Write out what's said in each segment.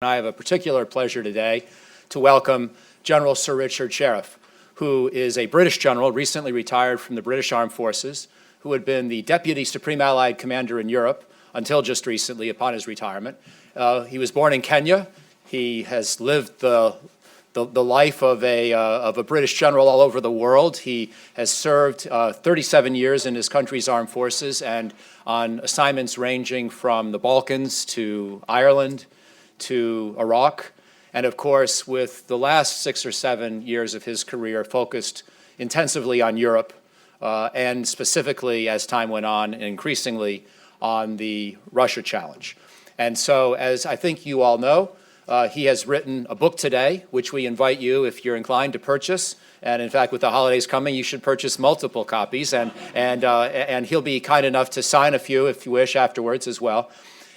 I have a particular pleasure today to welcome General Sir Richard Shirreff, who is a British general, recently retired from the British Armed Forces, who had been the Deputy Supreme Allied Commander in Europe until just recently upon his retirement. He was born in Kenya. He has lived the life of a British general all over the world. He has served 37 years in his country's armed forces and on assignments ranging from the Balkans to Ireland to Iraq, and of course, with the last 6 or 7 years of his career focused intensively on Europe, and specifically, as time went on, increasingly on the Russia challenge. And so, as I think you all know, he has written a book today, which we invite you, if you're inclined, to purchase. And in fact, with the holidays coming, you should purchase multiple copies, and he'll be kind enough to sign a few, if you wish, afterwards as well.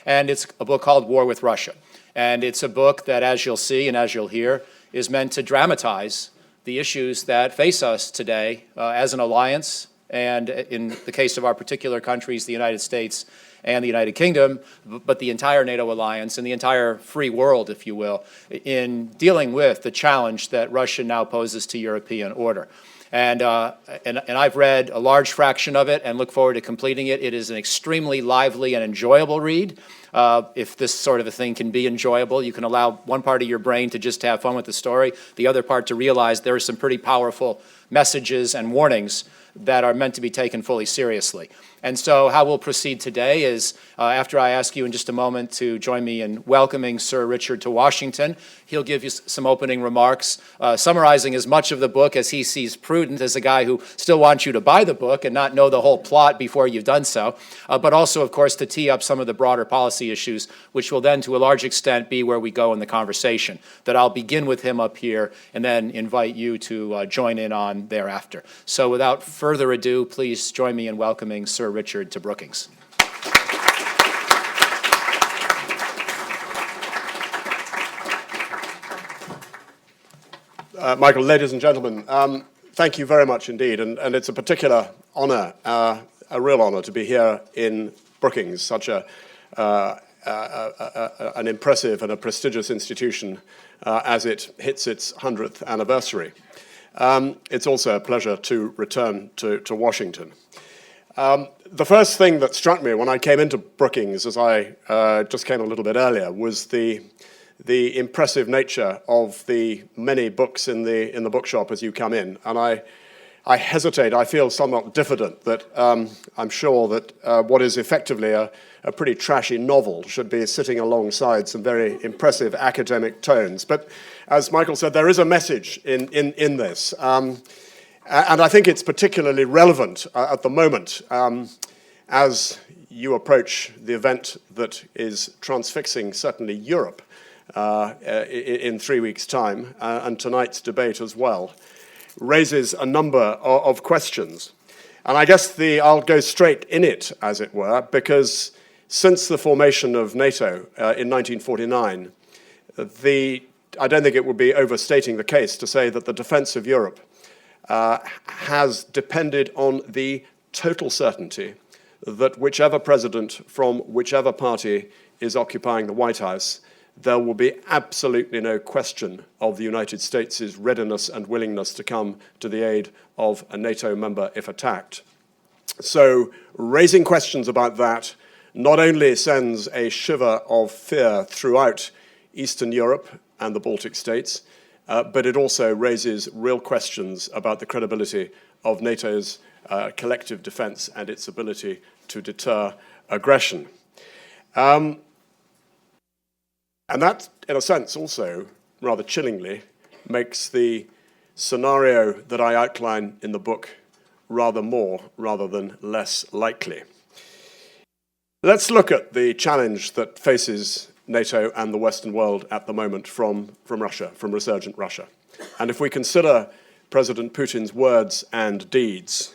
And it's a book called War with Russia. And it's a book that, as you'll see and as you'll hear, is meant to dramatize the issues that face us today as an alliance, and in the case of our particular countries, the United States and the United Kingdom, but the entire NATO alliance and the entire free world, if you will, in dealing with the challenge that Russia now poses to European order. And I've read a large fraction of it and look forward to completing it. It is an extremely lively and enjoyable read. If this sort of a thing can be enjoyable, you can allow one part of your brain to just have fun with the story, the other part to realize there are some pretty powerful messages and warnings that are meant to be taken fully seriously. And so how we'll proceed today is, after I ask you in just a moment to join me in welcoming Sir Richard to Washington, he'll give you some opening remarks, summarizing as much of the book as he sees prudent as a guy who still wants you to buy the book and not know the whole plot before you've done so, but also, of course, to tee up some of the broader policy issues, which will then, to a large extent, be where we go in the conversation, that I'll begin with him up here and then invite you to join in on thereafter. So without further ado, please join me in welcoming Sir Richard to Brookings. Michael, ladies and gentlemen, thank you very much indeed, and it's a particular honor, a real honor to be here in Brookings, such an impressive and a prestigious institution as it hits its 100th anniversary. It's also a pleasure to return to Washington. The first thing that struck me when I came into Brookings, as I just came a little bit earlier, was the impressive nature of the many books in the bookshop as you come in. And I hesitate, I feel somewhat diffident that I'm sure that what is effectively a pretty trashy novel should be sitting alongside some very impressive academic tomes. But as Michael said, there is a message in this. And I think it's particularly relevant at the moment as you approach the event that is transfixing certainly Europe in 3 weeks' time, and tonight's debate as well, raises a number of questions. And I guess I'll go straight in it, as it were, because since the formation of NATO in 1949, I don't think it would be overstating the case to say that the defense of Europe has depended on the total certainty that whichever president from whichever party is occupying the White House, there will be absolutely no question of the United States' readiness and willingness to come to the aid of a NATO member if attacked. So raising questions about that not only sends a shiver of fear throughout Eastern Europe and the Baltic states, but it also raises real questions about the credibility of NATO's collective defense and its ability to deter aggression. And that, in a sense, also, rather chillingly, makes the scenario that I outline in the book rather more rather than less likely. Let's look at the challenge that faces NATO and the Western world at the moment from Russia, from resurgent Russia. And if we consider President Putin's words and deeds,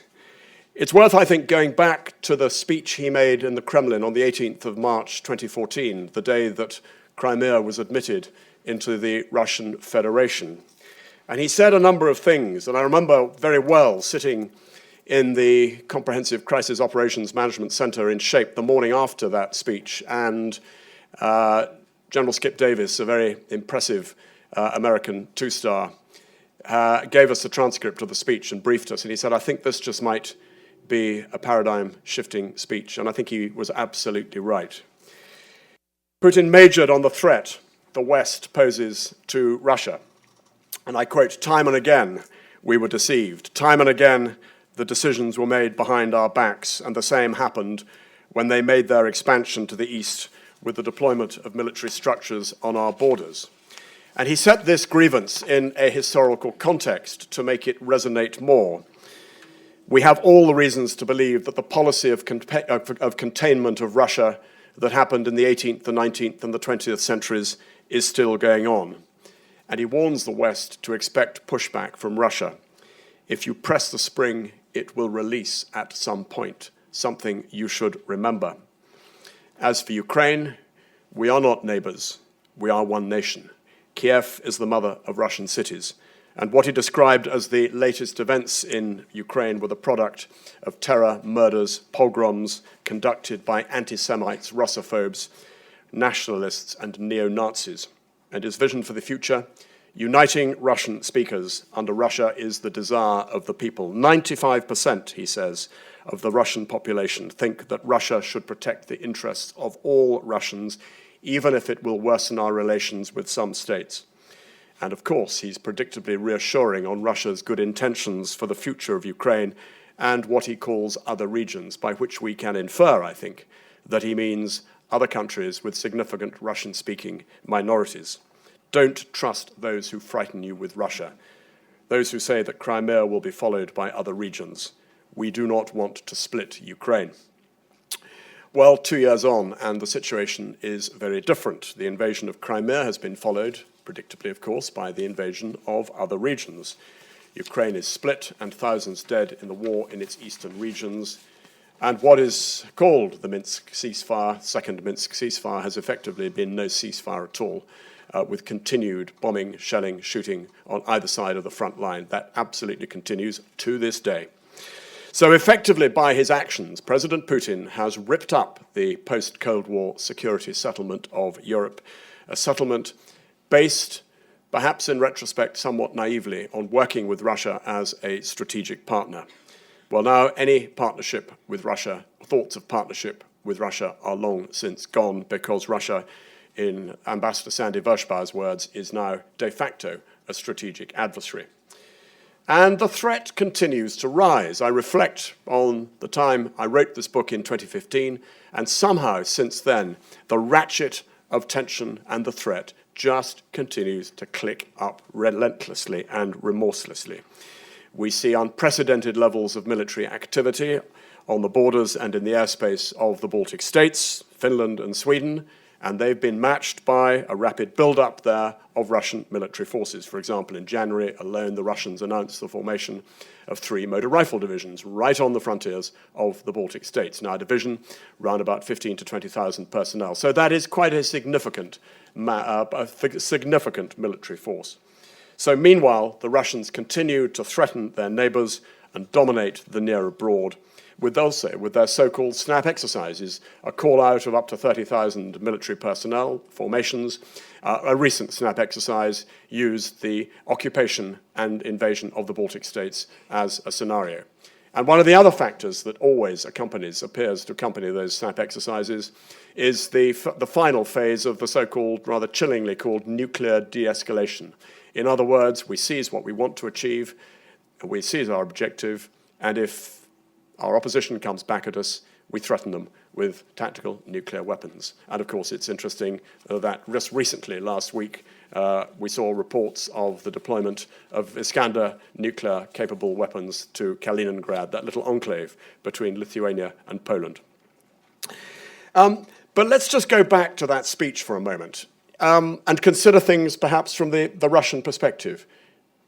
it's worth, I think, going back to the speech he made in the Kremlin on the 18th of March 2014, the day that Crimea was admitted into the Russian Federation. And he said a number of things, and I remember very well sitting in the Comprehensive Crisis Operations Management Center in Shape the morning after that speech, and General Skip Davis, a very impressive American two-star, gave us the transcript of the speech and briefed us, and he said, I think this just might be a paradigm-shifting speech, and I think he was absolutely right. Putin majored on the threat the West poses to Russia, and I quote, time and again we were deceived. Time and again the decisions were made behind our backs, and the same happened when they made their expansion to the east with the deployment of military structures on our borders. And he set this grievance in a historical context to make it resonate more. We have all the reasons to believe that the policy of containment of Russia that happened in the 18th, the 19th, and the 20th centuries is still going on. And he warns the West to expect pushback from Russia. If you press the spring, it will release at some point, something you should remember. As for Ukraine, we are not neighbors, we are one nation. Kiev is the mother of Russian cities, and what he described as the latest events in Ukraine were the product of terror, murders, pogroms conducted by anti-Semites, Russophobes, nationalists, and neo-Nazis. And his vision for the future, uniting Russian speakers under Russia is the desire of the people. 95%, he says, of the Russian population think that Russia should protect the interests of all Russians, even if it will worsen our relations with some states. And of course, he's predictably reassuring on Russia's good intentions for the future of Ukraine and what he calls other regions, by which we can infer, I think, that he means other countries with significant Russian-speaking minorities. Don't trust those who frighten you with Russia, those who say that Crimea will be followed by other regions. We do not want to split Ukraine. Well, 2 years on, and the situation is very different. The invasion of Crimea has been followed, predictably, of course, by the invasion of other regions. Ukraine is split, and thousands dead in the war in its eastern regions. And what is called the Minsk ceasefire, second Minsk ceasefire, has effectively been no ceasefire at all, with continued bombing, shelling, shooting on either side of the front line. That absolutely continues to this day. So effectively, by his actions, President Putin has ripped up the post-Cold War security settlement of Europe, a settlement based, perhaps in retrospect somewhat naively, on working with Russia as a strategic partner. Well, now any partnership with Russia, thoughts of partnership with Russia are long since gone, because Russia, in Ambassador Sandy Vershbar's words, is now de facto a strategic adversary. And the threat continues to rise. I reflect on the time I wrote this book in 2015, and somehow since then, the ratchet of tension and the threat just continues to click up relentlessly and remorselessly. We see unprecedented levels of military activity on the borders and in the airspace of the Baltic states, Finland and Sweden, and they've been matched by a rapid build-up there of Russian military forces. For example, in January alone, the Russians announced the formation of 3 motor rifle divisions right on the frontiers of the Baltic states. Now, a division, around about 15 to 20,000 personnel. So that is quite a significant military force. So meanwhile, the Russians continue to threaten their neighbors and dominate the near abroad, with their so-called snap exercises, a call-out of up to 30,000 military personnel, formations. A recent snap exercise used the occupation and invasion of the Baltic states as a scenario. And one of the other factors that always appears to accompany those snap exercises is the final phase of the so-called, rather chillingly called, nuclear de-escalation. In other words, we seize what we want to achieve, we seize our objective, and if our opposition comes back at us, we threaten them with tactical nuclear weapons. And of course, it's interesting that just recently, last week, we saw reports of the deployment of Iskander nuclear-capable weapons to Kaliningrad, that little enclave between Lithuania and Poland. But let's just go back to that speech for a moment and consider things perhaps from the Russian perspective.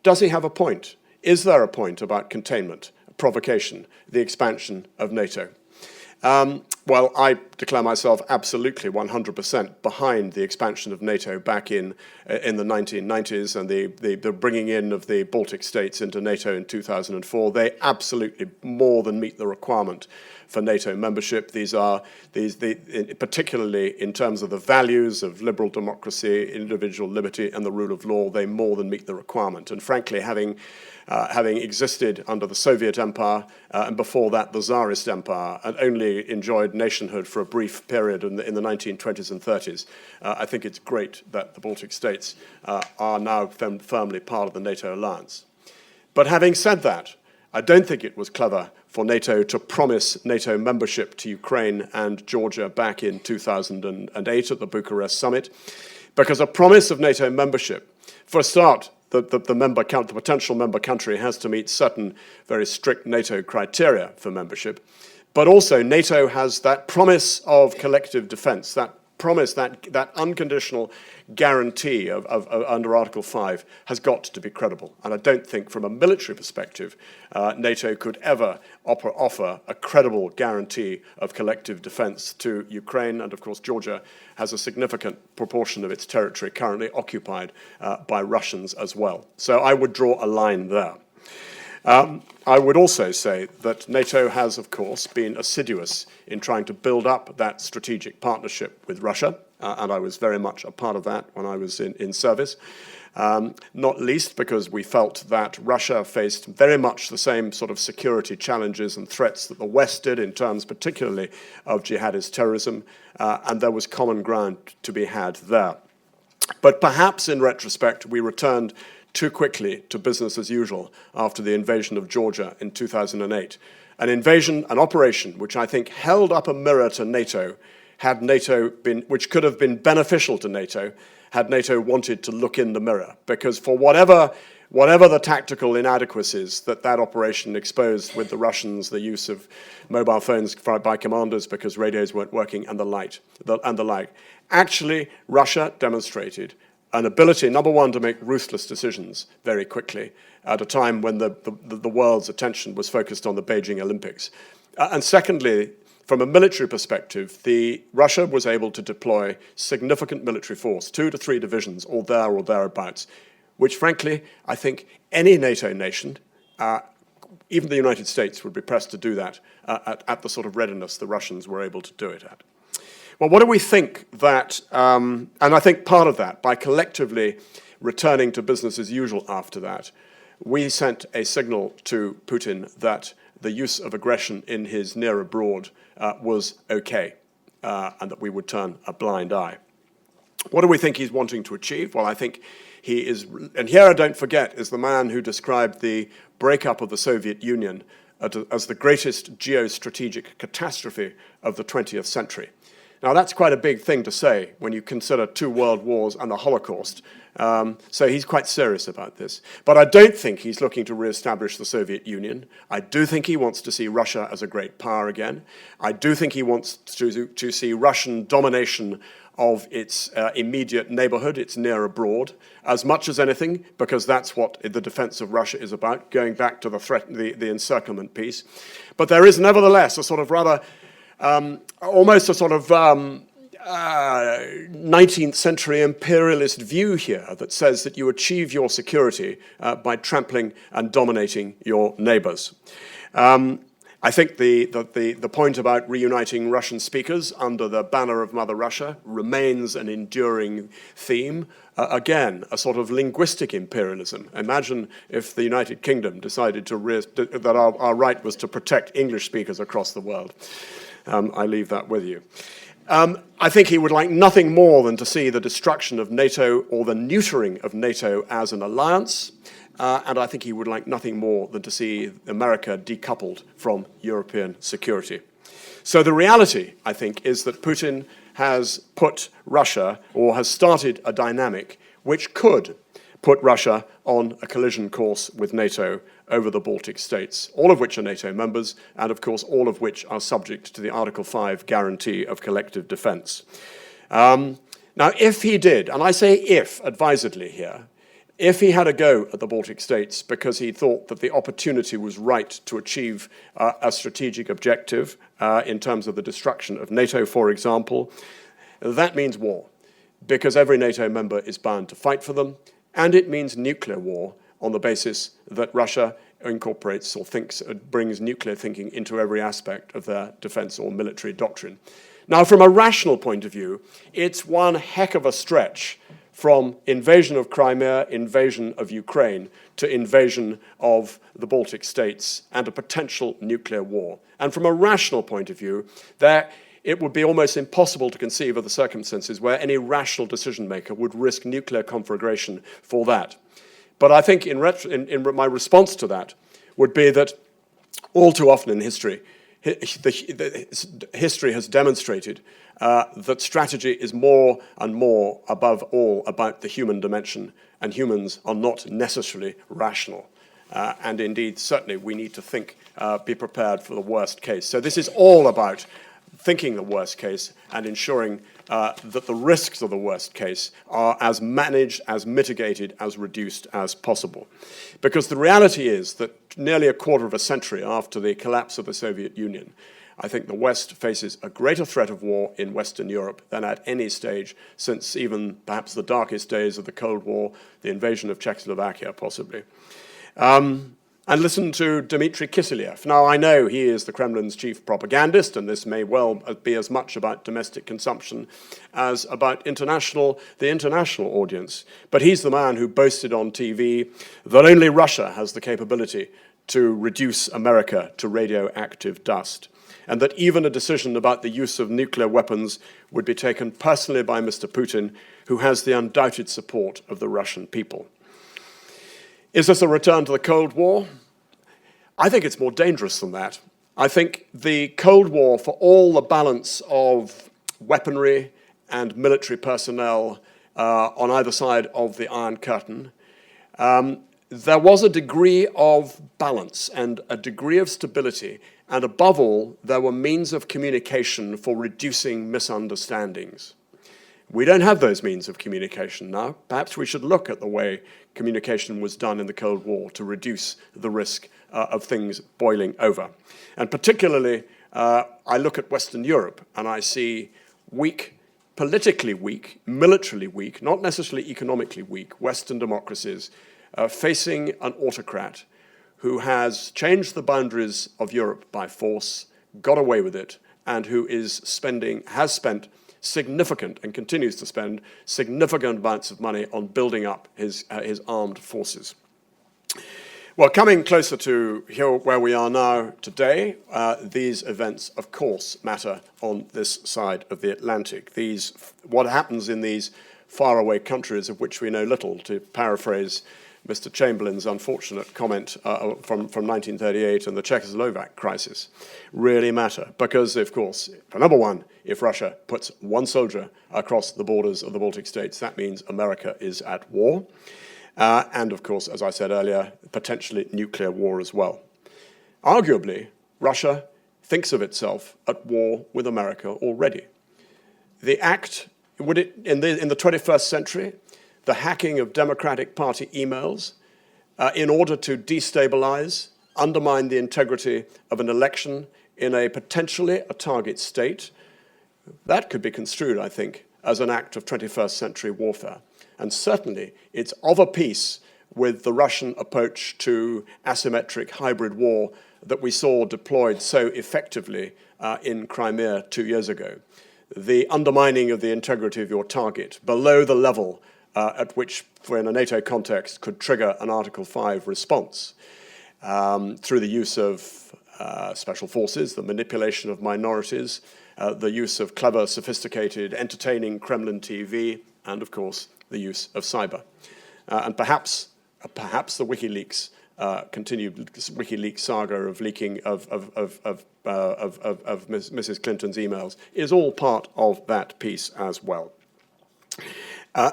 Does he have a point? Is there a point about containment, provocation, the expansion of NATO? Well, I declare myself absolutely 100% behind the expansion of NATO back in the 1990s and the bringing in of the Baltic states into NATO in 2004. They absolutely more than meet the requirement for NATO membership. Particularly in terms of the values of liberal democracy, individual liberty, and the rule of law, they more than meet the requirement. And frankly, having existed under the Soviet Empire and before that the Tsarist Empire, and only enjoyed nationhood for a brief period in the 1920s and 30s, I think it's great that the Baltic states are now firmly part of the NATO alliance. But having said that, I don't think it was clever for NATO to promise NATO membership to Ukraine and Georgia back in 2008 at the Bucharest summit, because a promise of NATO membership, for a start, the potential member country has to meet certain very strict NATO criteria for membership, but also NATO has that promise of collective defense, that promise, that unconditional guarantee of under Article 5 has got to be credible. And I don't think from a military perspective NATO could ever offer a credible guarantee of collective defense to Ukraine. And of course Georgia has a significant proportion of its territory currently occupied by Russians as well. So I would draw a line there. I would also say that NATO has, of course, been assiduous in trying to build up that strategic partnership with Russia, and I was very much a part of that when I was in service, not least because we felt that Russia faced very much the same sort of security challenges and threats that the West did in terms particularly of jihadist terrorism, and there was common ground to be had there. But perhaps in retrospect, we returned too quickly to business as usual after the invasion of Georgia in 2008. An invasion, an operation, which I think held up a mirror to NATO, had NATO been, which could have been beneficial to NATO, had NATO wanted to look in the mirror. Because for whatever the tactical inadequacies that operation exposed with the Russians, the use of mobile phones by commanders because radios weren't working and the like, actually Russia demonstrated an ability, number one, to make ruthless decisions very quickly at a time when the world's attention was focused on the Beijing Olympics. And secondly, from a military perspective, Russia was able to deploy significant military force, 2 to 3 divisions, or there or thereabouts, which frankly, I think any NATO nation, even the United States, would be pressed to do that at the sort of readiness the Russians were able to do it at. Well, what do we think that, and I think part of that, by collectively returning to business as usual after that, we sent a signal to Putin that the use of aggression in his near abroad was okay, and that we would turn a blind eye. What do we think he's wanting to achieve? Well, I think he is, and here, don't forget, is the man who described the breakup of the Soviet Union as the greatest geostrategic catastrophe of the 20th century. Now, that's quite a big thing to say when you consider 2 world wars and the Holocaust. So he's quite serious about this. But I don't think he's looking to re-establish the Soviet Union. I do think he wants to see Russia as a great power again. I do think he wants to see Russian domination of its immediate neighborhood, its near abroad, as much as anything, because that's what the defense of Russia is about, going back to the encirclement piece. But there is nevertheless a sort of rather almost a sort of 19th century imperialist view here that says that you achieve your security by trampling and dominating your neighbors. I think the point about reuniting Russian speakers under the banner of Mother Russia remains an enduring theme. Again, a sort of linguistic imperialism. Imagine if the United Kingdom decided that our right was to protect English speakers across the world. I leave that with you. I think he would like nothing more than to see the destruction of NATO or the neutering of NATO as an alliance. And I think he would like nothing more than to see America decoupled from European security. So the reality, I think, is that Putin has put Russia, or has started a dynamic which could put Russia on a collision course with NATO over the Baltic states, all of which are NATO members, and of course all of which are subject to the Article 5 guarantee of collective defense. Now, if he did, and I say if advisedly here, if he had a go at the Baltic states because he thought that the opportunity was right to achieve a strategic objective in terms of the destruction of NATO, for example, that means war, because every NATO member is bound to fight for them, and it means nuclear war on the basis that Russia incorporates or brings nuclear thinking into every aspect of their defense or military doctrine. Now, from a rational point of view, it's one heck of a stretch from invasion of Crimea, invasion of Ukraine, to invasion of the Baltic states and a potential nuclear war. And from a rational point of view, it would be almost impossible to conceive of the circumstances where any rational decision maker would risk nuclear conflagration for that. But I think in my response to that would be that all too often in history, history has demonstrated that strategy is more and more, above all, about the human dimension, and humans are not necessarily rational. And indeed, certainly, we need to be prepared for the worst case. So this is all about thinking the worst case and ensuring that the risks of the worst case are as managed, as mitigated, as reduced as possible. Because the reality is that nearly a quarter of a century after the collapse of the Soviet Union, I think the West faces a greater threat of war in Western Europe than at any stage since even perhaps the darkest days of the Cold War, the invasion of Czechoslovakia possibly. And listen to Dmitry Kiselyov. Now, I know he is the Kremlin's chief propagandist, and this may well be as much about domestic consumption as about the international audience. But he's the man who boasted on TV that only Russia has the capability to reduce America to radioactive dust, and that even a decision about the use of nuclear weapons would be taken personally by Mr. Putin, who has the undoubted support of the Russian people. Is this a return to the Cold War? I think it's more dangerous than that. I think the Cold War, for all the balance of weaponry and military personnel on either side of the Iron Curtain, there was a degree of balance and a degree of stability, and above all, there were means of communication for reducing misunderstandings. We don't have those means of communication now. Perhaps we should look at the way communication was done in the Cold War to reduce the risk of things boiling over. And particularly, I look at Western Europe and I see weak, politically weak, militarily weak, not necessarily economically weak, Western democracies facing an autocrat who has changed the boundaries of Europe by force, got away with it, and who has spent significant and continues to spend significant amounts of money on building up his armed forces. Well, coming closer to here where we are now today, these events, of course, matter on this side of the Atlantic. What happens in these faraway countries of which we know little, to paraphrase Mr. Chamberlain's unfortunate comment from 1938 and the Czechoslovak crisis, really matter. Because, of course, for number one, if Russia puts one soldier across the borders of the Baltic states, that means America is at war. And, of course, as I said earlier, potentially nuclear war as well. Arguably, Russia thinks of itself at war with America already. The act, in the 21st century, the hacking of Democratic Party emails in order to destabilize, undermine the integrity of an election in a potentially a target state, that could be construed, I think, as an act of 21st century warfare. And certainly it's of a piece with the Russian approach to asymmetric hybrid war that we saw deployed so effectively in Crimea 2 years ago. The undermining of the integrity of your target below the level at which, in a NATO context, could trigger an Article 5 response through the use of special forces, the manipulation of minorities, the use of clever, sophisticated, entertaining Kremlin TV, and, of course, the use of cyber. And perhaps the WikiLeaks continued WikiLeaks saga of leaking of Mrs. Clinton's emails is all part of that piece as well.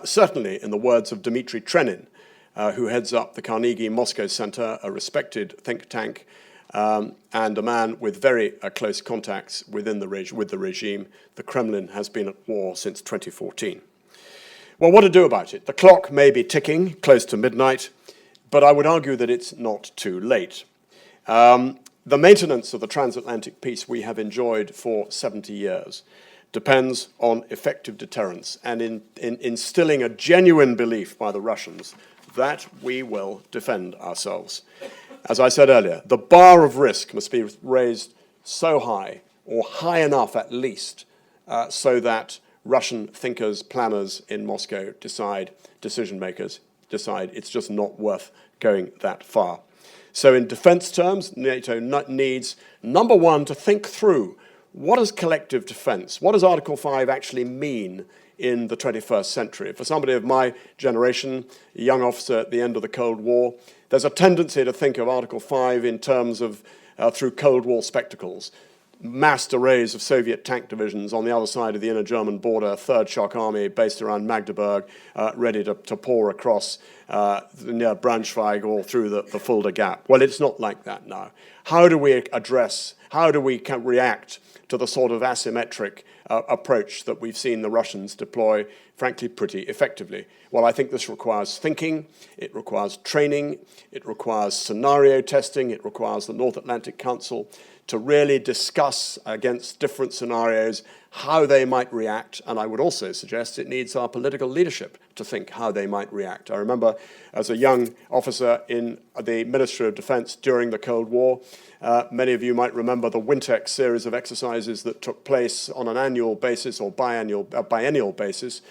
Certainly, in the words of Dmitry Trenin, who heads up the Carnegie Moscow Center, a respected think tank, and a man with very close contacts with the regime, the Kremlin has been at war since 2014. Well, what to do about it? The clock may be ticking close to midnight, but I would argue that it's not too late. The maintenance of the transatlantic peace we have enjoyed for 70 years depends on effective deterrence and in instilling a genuine belief by the Russians that we will defend ourselves. as I said earlier, the bar of risk must be raised so high, or high enough at least, so that Russian thinkers, planners in Moscow decision makers decide it's just not worth going that far. So in defense terms, NATO needs, number one, to think through what is collective defense? What does Article 5 actually mean in the 21st century? For somebody of my generation, a young officer at the end of the Cold War, there's a tendency to think of Article 5 in terms of, through Cold War spectacles. Massed arrays of Soviet tank divisions on the other side of the inner German border, Third Shock Army based around Magdeburg, ready to pour across near Braunschweig or through the Fulda Gap. Well, it's not like that now. How do we react to the sort of asymmetric approach that we've seen the Russians deploy, frankly, pretty effectively? Well, I think this requires thinking, it requires training, it requires scenario testing, it requires the North Atlantic Council to really discuss against different scenarios how they might react, and I would also suggest it needs our political leadership to think how they might react. I remember as a young officer in the Ministry of Defense during the Cold War, many of you might remember the Wintex series of exercises that took place on an annual basis or biennial basis,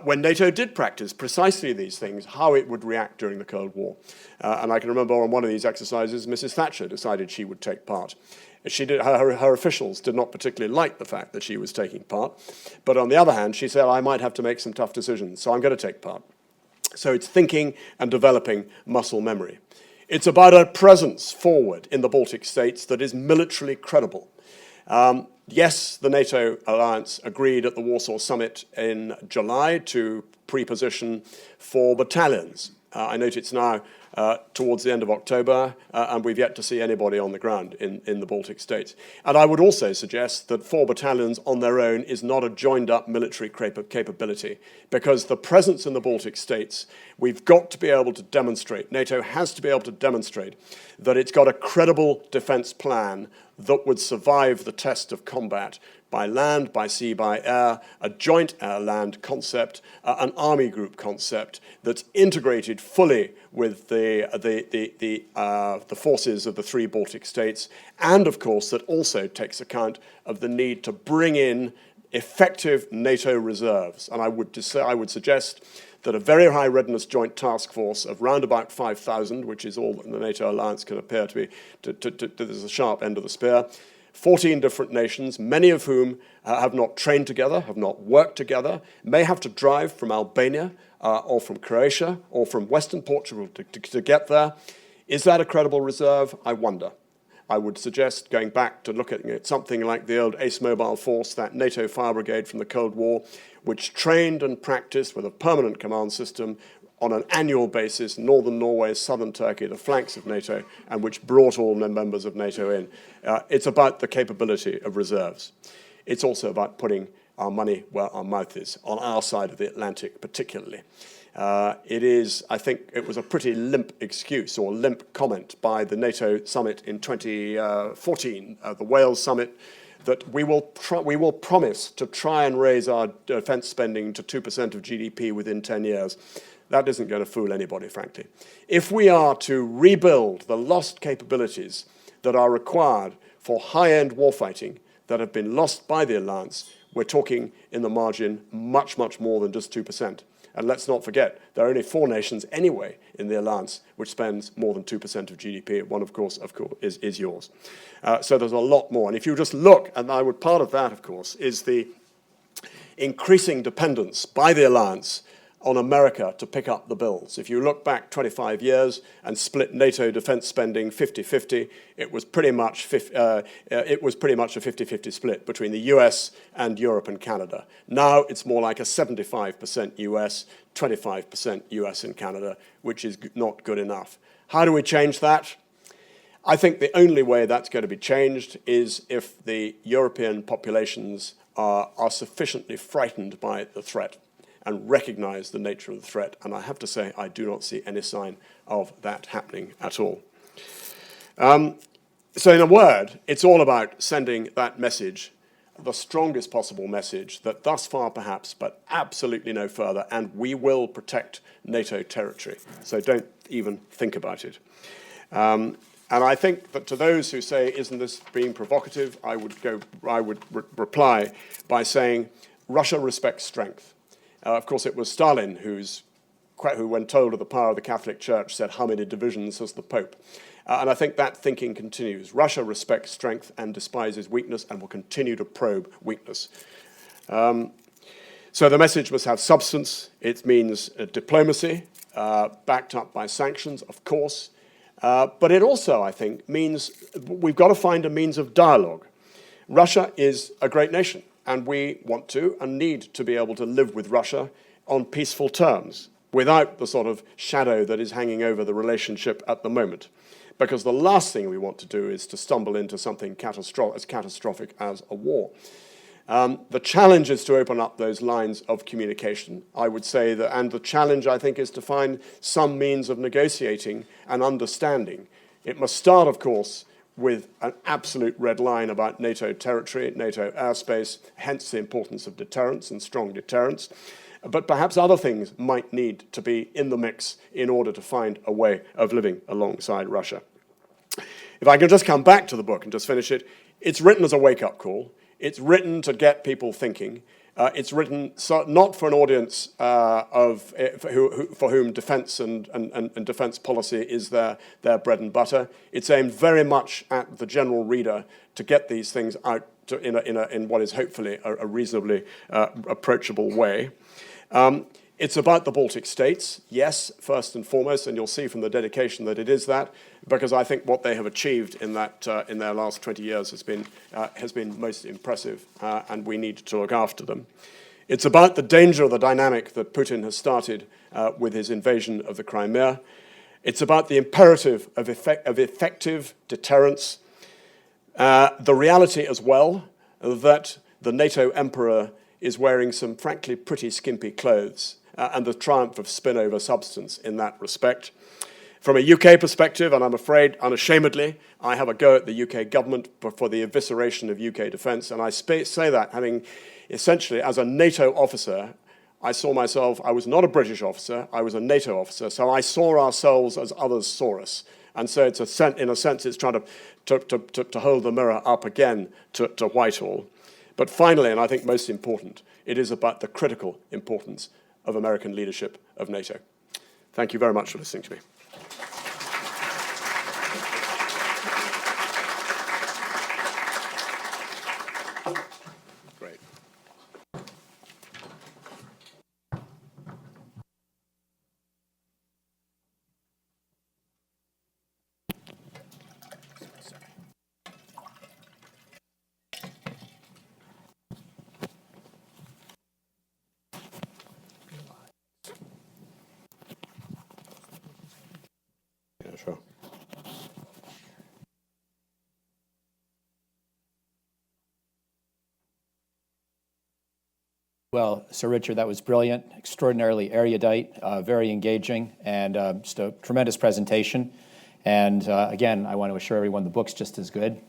when NATO did practice precisely these things, how it would react during the Cold War. And I can remember on one of these exercises, Mrs. Thatcher decided she would take part. Her officials did not particularly like the fact that she was taking part, but on the other hand, she said, I might have to make some tough decisions, so I'm going to take part. So it's thinking and developing muscle memory. It's about a presence forward in the Baltic states that is militarily credible. Yes, the NATO alliance agreed at the Warsaw Summit in July to pre-position 4 battalions. I note it's now towards the end of October, and we've yet to see anybody on the ground in the Baltic states. And I would also suggest that 4 battalions on their own is not a joined-up military capability, because the presence in the Baltic states, we've got to be able to demonstrate, NATO has to be able to demonstrate that it's got a credible defense plan that would survive the test of combat by land, by sea, by air, a joint air-land concept, an army group concept that's integrated fully with the forces of the 3 Baltic states, and of course that also takes account of the need to bring in effective NATO reserves. And I would suggest that a very high readiness joint task force of round about 5,000, which is all that the NATO alliance can appear to be, there's a sharp end of the spear, 14 different nations, many of whom have not trained together, have not worked together, may have to drive from Albania or from Croatia or from Western Portugal to get there. Is that a credible reserve? I wonder. I would suggest going back to looking at something like the old Ace Mobile Force, that NATO fire brigade from the Cold War, which trained and practiced with a permanent command system on an annual basis, northern Norway, southern Turkey, the flanks of NATO, and which brought all the members of NATO in. It's about the capability of reserves. It's also about putting our money where our mouth is, on our side of the Atlantic particularly. I think it was a pretty limp excuse or limp comment by the NATO summit in 2014, the Wales summit, that we will promise to try and raise our defense spending to 2% of GDP within 10 years. That isn't going to fool anybody, frankly. If we are to rebuild the lost capabilities that are required for high-end warfighting that have been lost by the alliance, we're talking in the margin much, much more than just 2%. And let's not forget, there are only 4 nations anyway in the alliance which spends more than 2% of GDP. One, of course, is yours. So there's a lot more. And if you just look, and part of that, of course, is the increasing dependence by the alliance on America to pick up the bills. If you look back 25 years and split NATO defense spending 50-50, it was pretty much a 50-50 split between the US and Europe and Canada. Now it's more like a 75% US, 25% US and Canada, which is not good enough. How do we change that? I think the only way that's going to be changed is if the European populations are sufficiently frightened by the threat and recognize the nature of the threat. And I have to say, I do not see any sign of that happening at all. So in a word, it's all about sending that message, the strongest possible message, that thus far perhaps, but absolutely no further, and we will protect NATO territory. So don't even think about it. And I think that to those who say, isn't this being provocative, I would reply by saying, Russia respects strength. Of course, it was Stalin who, when told of the power of the Catholic Church, said, how many divisions has the Pope? And I think that thinking continues. Russia respects strength and despises weakness and will continue to probe weakness. So the message must have substance. It means diplomacy, backed up by sanctions, of course. But it also, I think, means we've got to find a means of dialogue. Russia is a great nation, and we want to and need to be able to live with Russia on peaceful terms, without the sort of shadow that is hanging over the relationship at the moment. Because the last thing we want to do is to stumble into something as catastrophic as a war. The challenge is to open up those lines of communication, I would say, and the challenge, I think, is to find some means of negotiating and understanding. It must start, of course, with an absolute red line about NATO territory, NATO airspace, hence the importance of deterrence and strong deterrence. But perhaps other things might need to be in the mix in order to find a way of living alongside Russia. If I can just come back to the book and just finish it, it's written as a wake-up call. It's written to get people thinking. It's written not for an audience for whom defence and defence policy is their bread and butter. It's aimed very much at the general reader to get these things out in what is hopefully a reasonably approachable way. It's about the Baltic states, yes, first and foremost, and you'll see from the dedication that it is that, because I think what they have achieved in their last 20 years has been most impressive, and we need to look after them. It's about the danger of the dynamic that Putin has started with his invasion of the Crimea. It's about the imperative of effective deterrence, the reality as well that the NATO emperor is wearing some frankly pretty skimpy clothes, and the triumph of spin over substance in that respect. From a UK perspective, and I'm afraid unashamedly, I have a go at the UK government for the evisceration of UK defence, and I say that having essentially, as a NATO officer, I was not a British officer, I was a NATO officer, so I saw ourselves as others saw us. And so it's in a sense, it's trying to hold the mirror up again to Whitehall. But finally, and I think most important, it is about the critical importance of American leadership of NATO. Thank you very much for listening to me. Great. Yeah, sure. Well, Sir Richard, that was brilliant, extraordinarily erudite, very engaging, and just a tremendous presentation. And again, I want to assure everyone the book's just as good.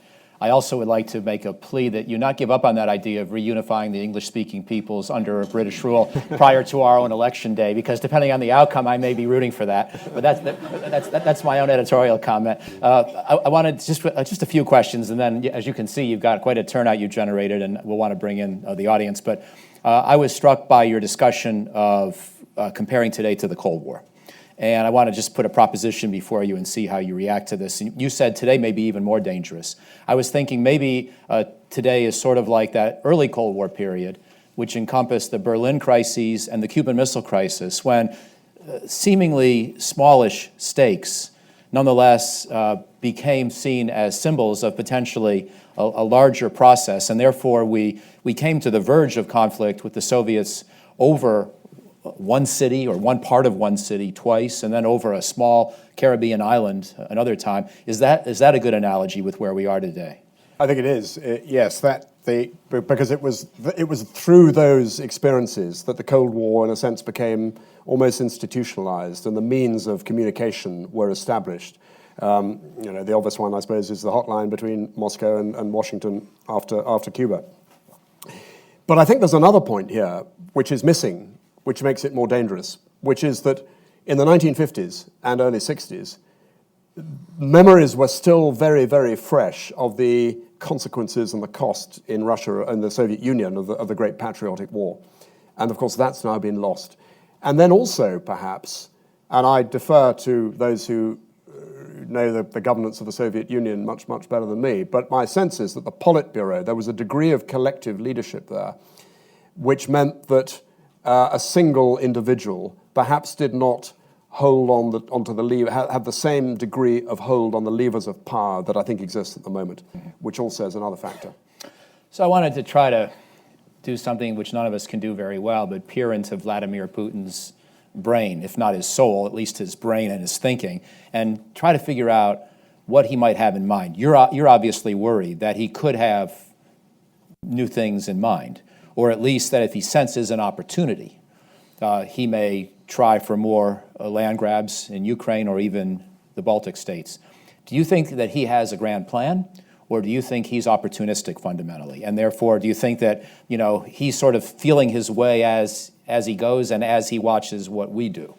I also would like to make a plea that you not give up on that idea of reunifying the English-speaking peoples under British rule prior to our own election day, because depending on the outcome, I may be rooting for that. But that's my own editorial comment. I wanted just a few questions, and then, as you can see, you've got quite a turnout you generated, and we'll want to bring in the audience. But I was struck by your discussion of comparing today to the Cold War. And I want to just put a proposition before you and see how you react to this. And you said today may be even more dangerous. I was thinking maybe today is sort of like that early Cold War period, which encompassed the Berlin crises and the Cuban Missile Crisis, when seemingly smallish stakes nonetheless became seen as symbols of potentially a larger process. And therefore, we came to the verge of conflict with the Soviets over one city or one part of one city twice, and then over a small Caribbean island another time. Is that a good analogy with where we are today? I think it is. Yes, because it was through those experiences that the Cold War, in a sense, became almost institutionalized, and the means of communication were established. The obvious one, I suppose, is the hotline between Moscow and Washington after Cuba. But I think there's another point here which is missing, which makes it more dangerous, which is that in the 1950s and early 60s, memories were still very, very fresh of the consequences and the cost in Russia and the Soviet Union of the Great Patriotic War. And of course, that's now been lost. And then also, perhaps, and I defer to those who know the governance of the Soviet Union much, much better than me, but my sense is that the Politburo, there was a degree of collective leadership there, which meant that a single individual perhaps did not hold onto the lever, have the same degree of hold on the levers of power that I think exists at the moment, which also is another factor. So I wanted to try to do something which none of us can do very well, but peer into Vladimir Putin's brain, if not his soul, at least his brain and his thinking, and try to figure out what he might have in mind. You're obviously worried that he could have new things in mind, or at least that if he senses an opportunity, he may try for more land grabs in Ukraine or even the Baltic states. Do you think that he has a grand plan, or do you think he's opportunistic fundamentally? And therefore, do you think that, he's sort of feeling his way as he goes and as he watches what we do?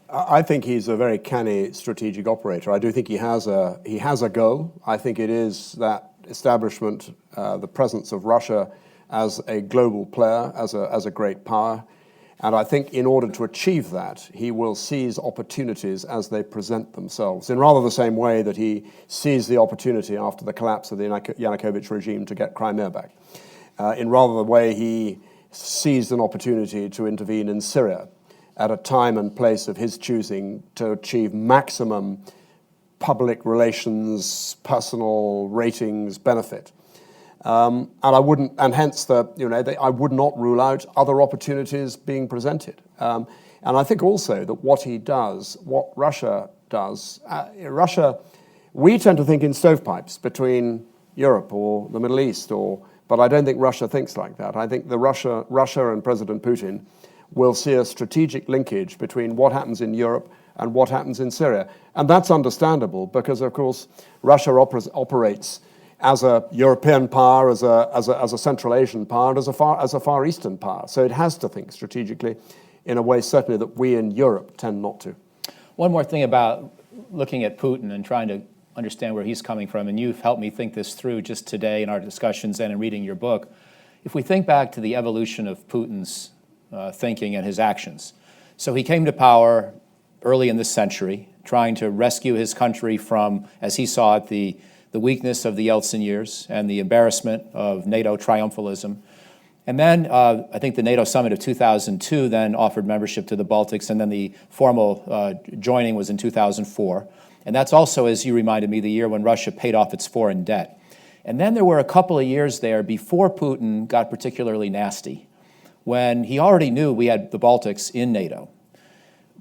I think he's a very canny strategic operator. I do think he has a goal. I think it is that establishment, the presence of Russia as a global player, as a great power. And I think in order to achieve that, he will seize opportunities as they present themselves, in rather the same way that he seized the opportunity after the collapse of the Yanukovych regime to get Crimea back, in rather the way he seized an opportunity to intervene in Syria at a time and place of his choosing to achieve maximum public relations, personal ratings benefit. And I wouldn't, and hence I would not rule out other opportunities being presented. And I think also that what Russia does, we tend to think in stovepipes between Europe or the Middle East, but I don't think Russia thinks like that. I think Russia and President Putin will see a strategic linkage between what happens in Europe and what happens in Syria. And that's understandable because, of course, Russia operates as a European power, as a Central Asian power, and as a Far Eastern power. So it has to think strategically in a way certainly that we in Europe tend not to. One more thing about looking at Putin and trying to understand where he's coming from, and you've helped me think this through just today in our discussions and in reading your book. If we think back to the evolution of Putin's thinking and his actions. So he came to power early in this century, trying to rescue his country from, as he saw it, the weakness of the Yeltsin years and the embarrassment of NATO triumphalism. And then I think the NATO summit of 2002 then offered membership to the Baltics, and then the formal joining was in 2004. And that's also, as you reminded me, the year when Russia paid off its foreign debt. And then there were a couple of years there before Putin got particularly nasty, when he already knew we had the Baltics in NATO.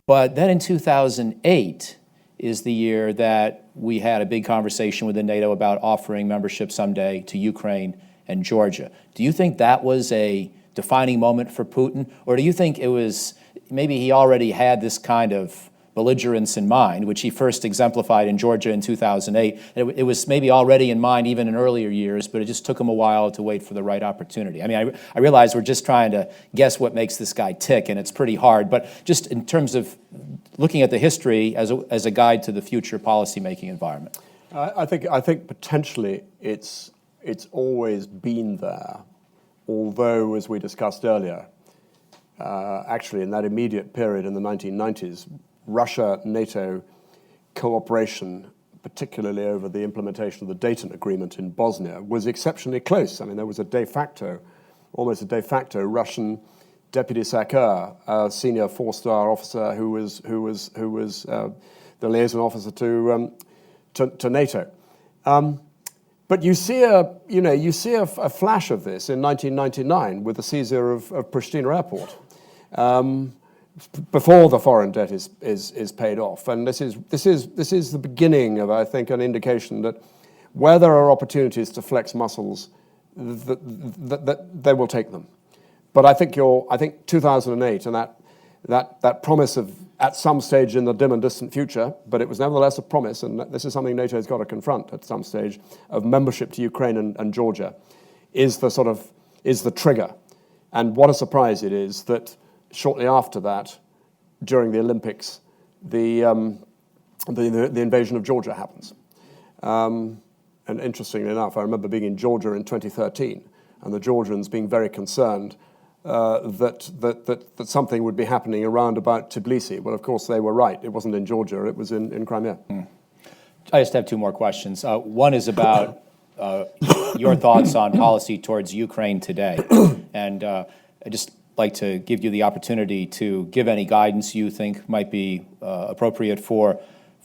But then in 2008 is the year that we had a big conversation within NATO about offering membership someday to Ukraine and Georgia. Do you think that was a defining moment for Putin? Or do you think it was, maybe he already had this kind of belligerence in mind, which he first exemplified in Georgia in 2008. It was maybe already in mind even in earlier years, but it just took him a while to wait for the right opportunity. I mean, I realize we're just trying to guess what makes this guy tick, and it's pretty hard, but just in terms of looking at the history as a guide to the future policymaking environment. I think potentially it's always been there, although, as we discussed earlier, actually in that immediate period in the 1990s, Russia-NATO cooperation, particularly over the implementation of the Dayton Agreement in Bosnia, was exceptionally close. I mean, there was almost a de facto Russian deputy Sakar, a senior four-star officer who was the liaison officer to NATO. But you see a flash of this in 1999 with the seizure of Pristina Airport. Before the foreign debt is paid off, and this is the beginning of, I think, an indication that where there are opportunities to flex muscles, that they will take them. But I think 2008 and that promise of at some stage in the dim and distant future, but it was nevertheless a promise, and this is something NATO has got to confront at some stage, of membership to Ukraine and Georgia, is the trigger. And what a surprise it is that shortly after that, during the Olympics, the the invasion of Georgia happens. And interestingly enough, I remember being in Georgia in 2013, and the Georgians being very concerned that something would be happening around about Tbilisi. Well, of course, they were right. It wasn't in Georgia. It was in Crimea. I just have two more questions. One is about your thoughts on policy towards Ukraine today. And I'd just like to give you the opportunity to give any guidance you think might be appropriate for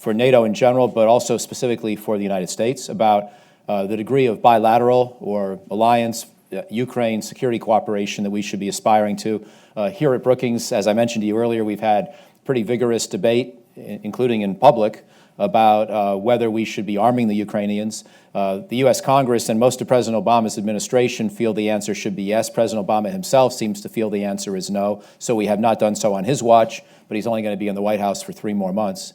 NATO in general, but also specifically for the United States about the degree of bilateral or alliance, Ukraine security cooperation that we should be aspiring to. Here at Brookings, as I mentioned to you earlier, we've had pretty vigorous debate, including in public, about whether we should be arming the Ukrainians. The U.S. Congress and most of President Obama's administration feel the answer should be yes. President Obama himself seems to feel the answer is no. So we have not done so on his watch, but he's only going to be in the White House for 3 more months,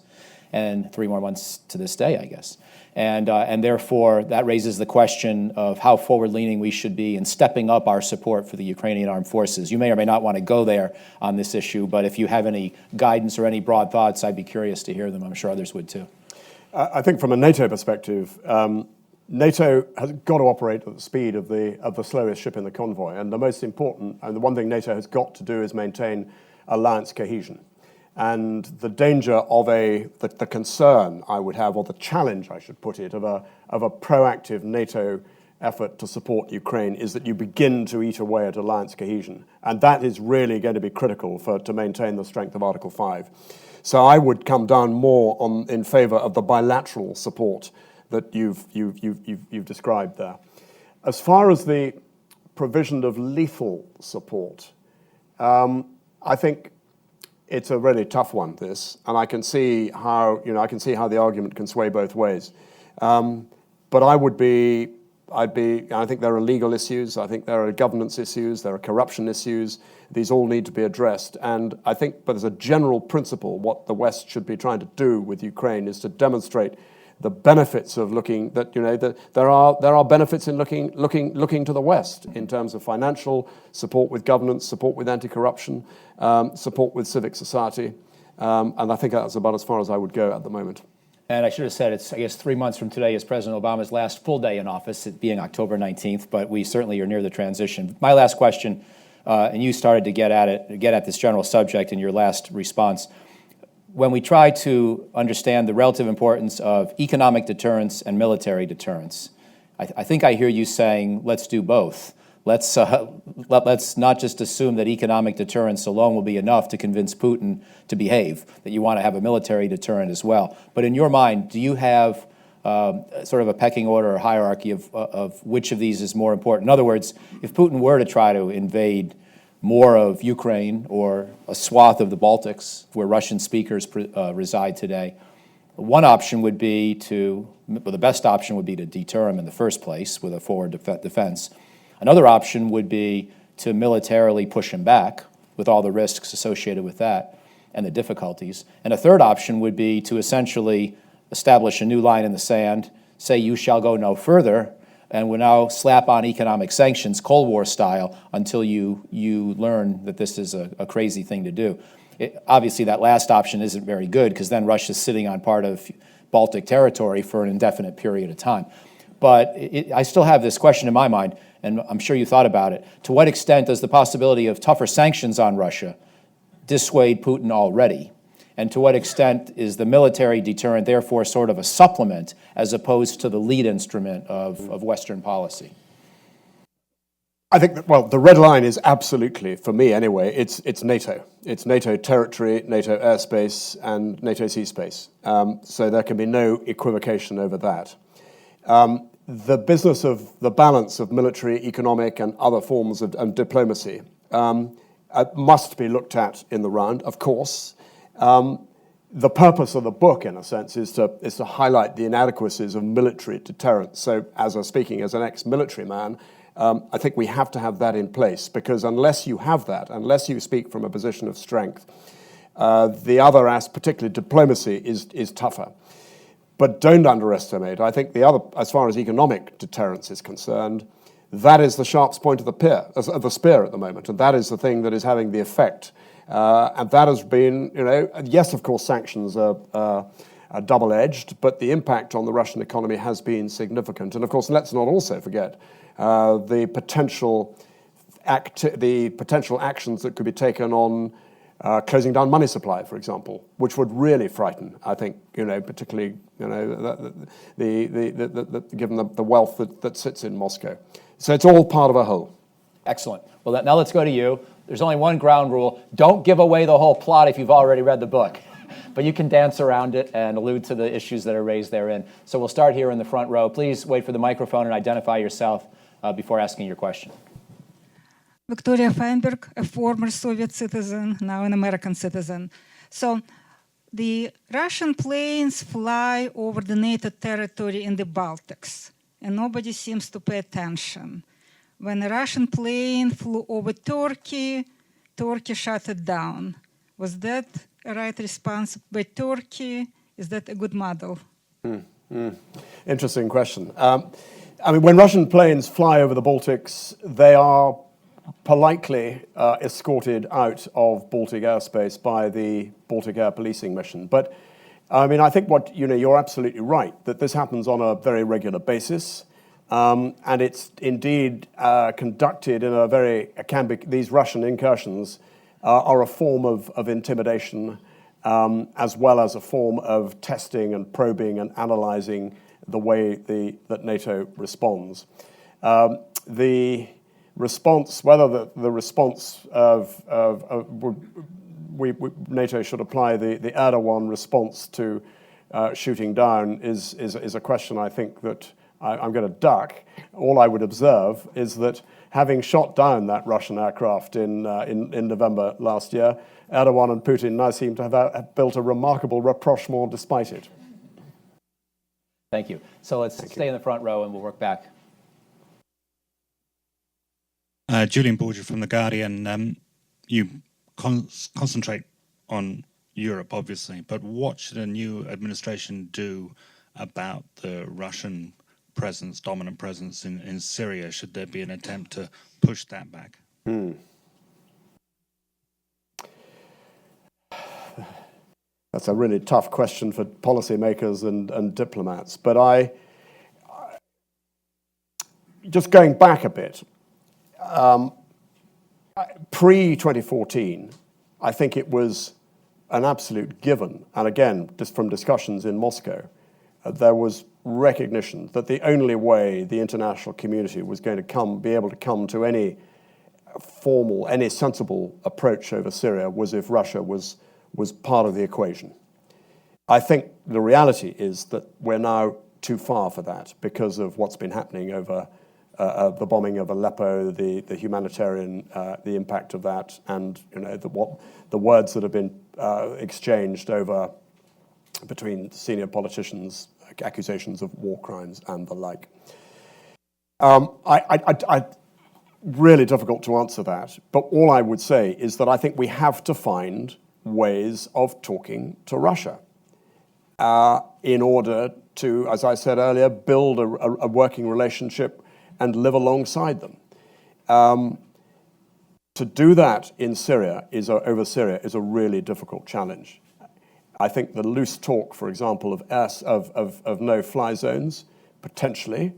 and 3 more months to this day, I guess. And therefore, that raises the question of how forward-leaning we should be in stepping up our support for the Ukrainian armed forces. You may or may not want to go there on this issue, but if you have any guidance or any broad thoughts, I'd be curious to hear them. I'm sure others would too. I think from a NATO perspective, NATO has got to operate at the speed of the slowest ship in the convoy. And the most important, and the one thing NATO has got to do is maintain alliance cohesion. And the danger of the concern I would have, or the challenge I should put it, of a proactive NATO effort to support Ukraine is that you begin to eat away at alliance cohesion. And that is really going to be critical to maintain the strength of Article 5. So I would come down more in favor of the bilateral support that you've described there. As far as the provision of lethal support, I think it's a really tough one, this, and I can see how the argument can sway both ways. But I think there are legal issues, I think there are governance issues, there are corruption issues. These all need to be addressed. And I think, but as a general principle, what the West should be trying to do with Ukraine is to demonstrate the benefits of that there are benefits in looking to the West in terms of financial support with governance, support with anti-corruption, support with civic society, and I think that's about as far as I would go at the moment. And I should have said, I guess 3 months from today is President Obama's last full day in office, it being October 19th, but we certainly are near the transition. My last question, and you started to get at this general subject in your last response. When we try to understand the relative importance of economic deterrence and military deterrence, I think I hear you saying, let's do both. Let's not just assume that economic deterrence alone will be enough to convince Putin to behave, that you want to have a military deterrent as well. But in your mind, do you have sort of a pecking order or hierarchy of which of these is more important? In other words, if Putin were to try to invade more of Ukraine or a swath of the Baltics where Russian speakers reside today, one option would be the best option would be to deter him in the first place with a forward defense. Another option would be to militarily push him back with all the risks associated with that and the difficulties. And a third option would be to essentially establish a new line in the sand, say you shall go no further, and we'll now slap on economic sanctions, Cold War style, until you learn that this is a crazy thing to do. Obviously, that last option isn't very good because then Russia's sitting on part of Baltic territory for an indefinite period of time. But I still have this question in my mind, and I'm sure you thought about it. To what extent does the possibility of tougher sanctions on Russia dissuade Putin already? And to what extent is the military deterrent therefore sort of a supplement as opposed to the lead instrument of Western policy? I think that, well, the red line is absolutely, for me anyway, it's NATO. It's NATO territory, NATO airspace, and NATO sea space. So there can be no equivocation over that. The business of the balance of military, economic, and other forms of diplomacy must be looked at in the round, of course. The purpose of the book, in a sense, is to highlight the inadequacies of military deterrence. So, speaking as an ex-military man, I think we have to have that in place, because unless you have that, unless you speak from a position of strength, the other aspect, particularly diplomacy, is tougher. But don't underestimate, I think the other, as far as economic deterrence is concerned, that is the sharp's point of the spear at the moment, and that is the thing that is having the effect. And that has been, yes, of course, sanctions are double-edged, but the impact on the Russian economy has been significant. And of course, let's not also forget the potential actions that could be taken on closing down money supply, for example, which would really frighten, I think, particularly, given the wealth that sits in Moscow. So it's all part of a whole. Excellent. Well, now let's go to you. There's only one ground rule. Don't give away the whole plot if you've already read the book. But you can dance around it and allude to the issues that are raised therein. So we'll start here in the front row. Please wait for the microphone and identify yourself before asking your question. Victoria Feinberg, a former Soviet citizen, now an American citizen. So the Russian planes fly over the NATO territory in the Baltics, and nobody seems to pay attention. When a Russian plane flew over Turkey, Turkey shut it down. Was that a right response by Turkey? Is that a good model? Interesting question. When Russian planes fly over the Baltics, they are politely escorted out of Baltic airspace by the Baltic Air Policing Mission. But I think you're absolutely right that this happens on a very regular basis. And it's indeed conducted in these Russian incursions are a form of intimidation, as well as a form of testing and probing and analyzing the way that NATO responds. The response, whether the response NATO should apply the Erdogan response to shooting down is a question I think that I'm going to duck. All I would observe is that having shot down that Russian aircraft in November last year, Erdogan and Putin now seem to have built a remarkable rapprochement despite it. Thank you. So let's stay in the front row and we'll work back. Julian Borgia from The Guardian. You concentrate on Europe, obviously, but what should a new administration do about the Russian dominant presence in Syria? Should there be an attempt to push that back? That's a really tough question for policymakers and diplomats. But just going back a bit, pre-2014, I think it was an absolute given, and again, just from discussions in Moscow, there was recognition that the only way the international community was going to be able to come to any sensible approach over Syria was if Russia was part of the equation. I think the reality is that we're now too far for that because of what's been happening over the bombing of Aleppo, the humanitarian, the impact of that, and the words that have been exchanged between senior politicians, accusations of war crimes and the like. Really difficult to answer that, but all I would say is that I think we have to find ways of talking to Russia in order to, as I said earlier, build a working relationship and live alongside them. To do that in Syria over Syria is a really difficult challenge. I think the loose talk, for example, of no-fly zones, potentially,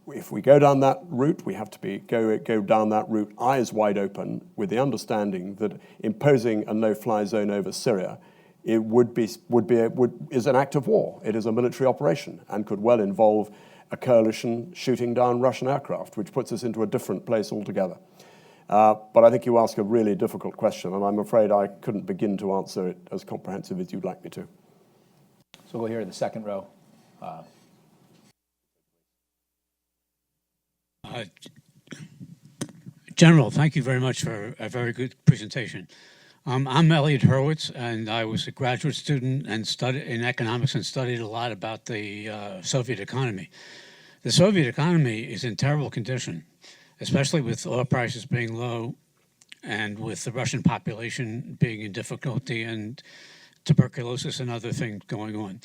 if we go down that route, we have to go down that route eyes wide open, with the understanding that imposing a no-fly zone over Syria is an act of war. It is a military operation and could well involve a coalition shooting down Russian aircraft, which puts us into a different place altogether. But I think you ask a really difficult question, and I'm afraid I couldn't begin to answer it as comprehensive as you'd like me to. So we'll go here in the second row. General, thank you very much for a very good presentation. I'm Elliot Hurwitz, and I was a graduate student and studied in economics and studied a lot about the Soviet economy. The Soviet economy is in terrible condition, especially with oil prices being low and with the Russian population being in difficulty and tuberculosis and other things going on.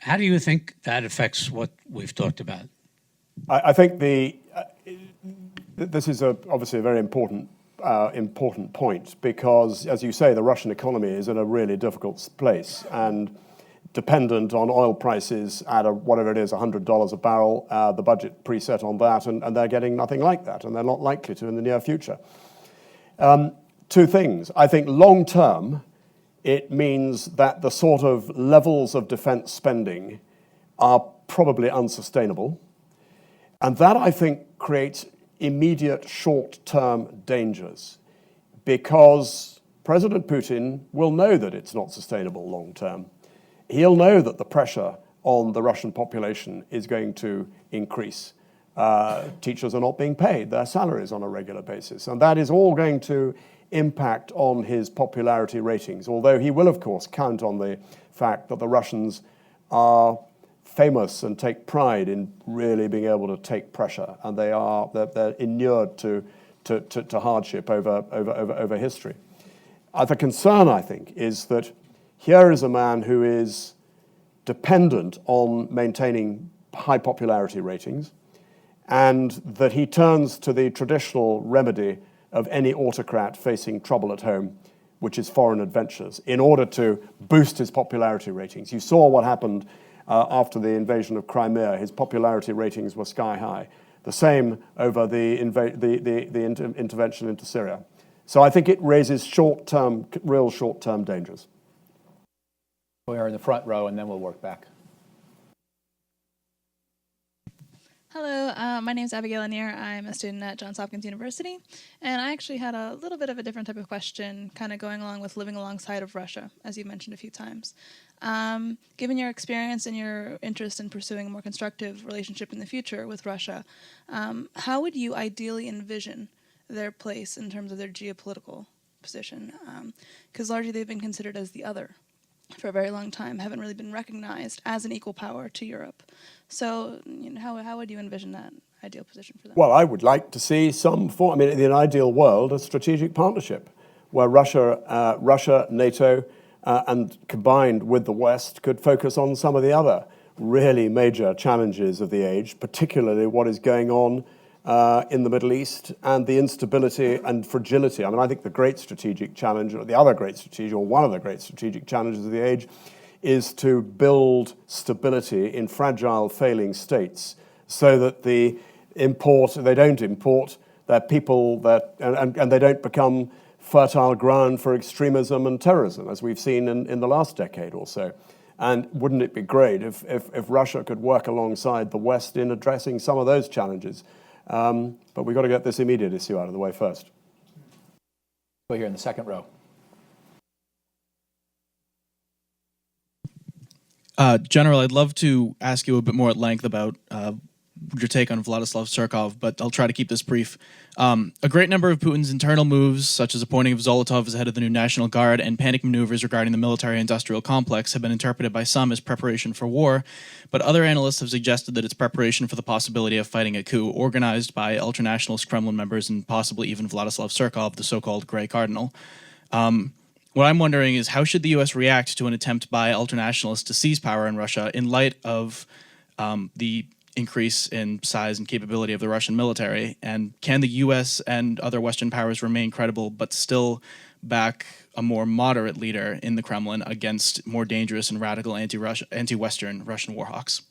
How do you think that affects what we've talked about? I think this is obviously a very important point because, as you say, the Russian economy is in a really difficult place, and dependent on oil prices at whatever it is, $100 a barrel, the budget preset on that, and they're getting nothing like that, and they're not likely to in the near future. Two things. I think long term, it means that the sort of levels of defense spending are probably unsustainable. And that, I think, creates immediate short-term dangers, because President Putin will know that it's not sustainable long-term. He'll know that the pressure on the Russian population is going to increase. Teachers are not being paid their salaries on a regular basis, and that is all going to impact on his popularity ratings, although he will, of course, count on the fact that the Russians are famous and take pride in really being able to take pressure, and they're inured to hardship over history. The concern, I think, is that here is a man who is dependent on maintaining high popularity ratings, and that he turns to the traditional remedy of any autocrat facing trouble at home, which is foreign adventures, in order to boost his popularity ratings. You saw what happened after the invasion of Crimea. His popularity ratings were sky high. The same over the intervention into Syria. So I think it raises real short-term dangers. We are in the front row, and then we'll work back. Hello, my name is Abigail Anier. I'm a student at Johns Hopkins University, and I actually had a little bit of a different type of question, kind of going along with living alongside of Russia, as you mentioned a few times. Given your experience and your interest in pursuing a more constructive relationship in the future with Russia, how would you ideally envision their place in terms of their geopolitical position? Because largely they've been considered as the other for a very long time, haven't really been recognized as an equal power to Europe. So, how would you envision that ideal position for them? Well, I would like to see some form, in an ideal world, a strategic partnership where Russia, NATO, and combined with the West could focus on some of the other really major challenges of the age, particularly what is going on in the Middle East and the instability and fragility. I think the great strategic challenge, or one of the great strategic challenges of the age, is to build stability in fragile, failing states, so that they don't import their people, and they don't become fertile ground for extremism and terrorism, as we've seen in the last decade or so. And wouldn't it be great if Russia could work alongside the West in addressing some of those challenges? But we've got to get this immediate issue out of the way first. We're here in the second row. General, I'd love to ask you a bit more at length about your take on Vladislav Surkov, but I'll try to keep this brief. A great number of Putin's internal moves, such as appointing of Zolotov as head of the new National Guard and panic maneuvers regarding the military-industrial complex, have been interpreted by some as preparation for war, but other analysts have suggested that it's preparation for the possibility of fighting a coup organized by ultranationalist Kremlin members and possibly even Vladislav Surkov, the so-called Grey Cardinal. What I'm wondering is, how should the U.S. react to an attempt by ultranationalists to seize power in Russia in light of the increase in size and capability of the Russian military? And can the U.S. and other Western powers remain credible but still back a more moderate leader in the Kremlin against more dangerous and radical anti-Western Russian warhawks?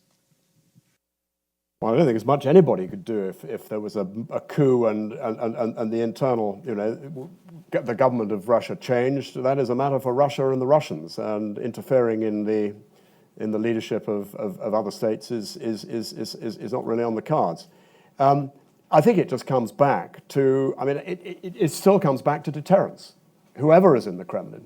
Well, I don't think there's much anybody could do if there was a coup and the internal, the government of Russia changed. That is a matter for Russia and the Russians, and interfering in the leadership of other states is not really on the cards. I think it just comes back to, it still comes back to deterrence, whoever is in the Kremlin.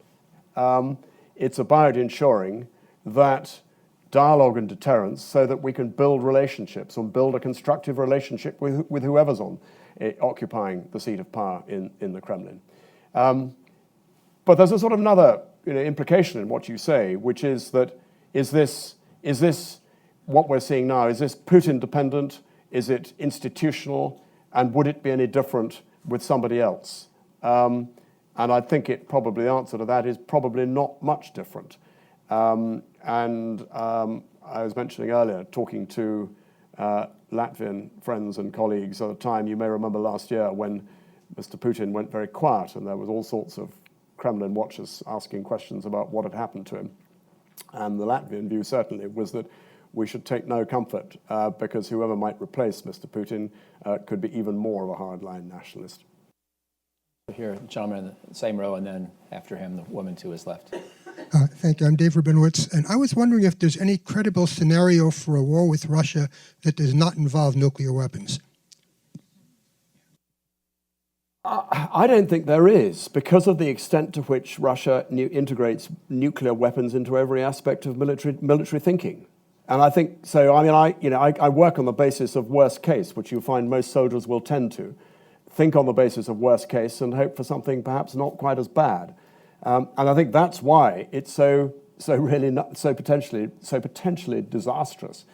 It's about ensuring that dialogue and deterrence, so that we can build relationships and build a constructive relationship with whoever's occupying the seat of power in the Kremlin. But there's a sort of another implication in what you say, which is that is this what we're seeing now? Is this Putin dependent? Is it institutional? And would it be any different with somebody else? And I think the answer to that is probably not much different. I was mentioning earlier, talking to Latvian friends and colleagues at a time, you may remember last year, when Mr. Putin went very quiet, and there was all sorts of Kremlin watchers asking questions about what had happened to him. and the Latvian view certainly, was that we should take no comfort because whoever might replace Mr. Putin could be even more of a hardline nationalist. Here, the gentleman in the same row, and then after him, the woman to his left. Thank you. I'm Dave Rabinowitz, and I was wondering if there's any credible scenario for a war with Russia that does not involve nuclear weapons. I don't think there is, because of the extent to which Russia integrates nuclear weapons into every aspect of military thinking. And I think so. I mean, I work on the basis of worst case, which you find most soldiers will tend to think on the basis of worst case and hope for something perhaps not quite as bad. And I think that's why it's so potentially disastrous.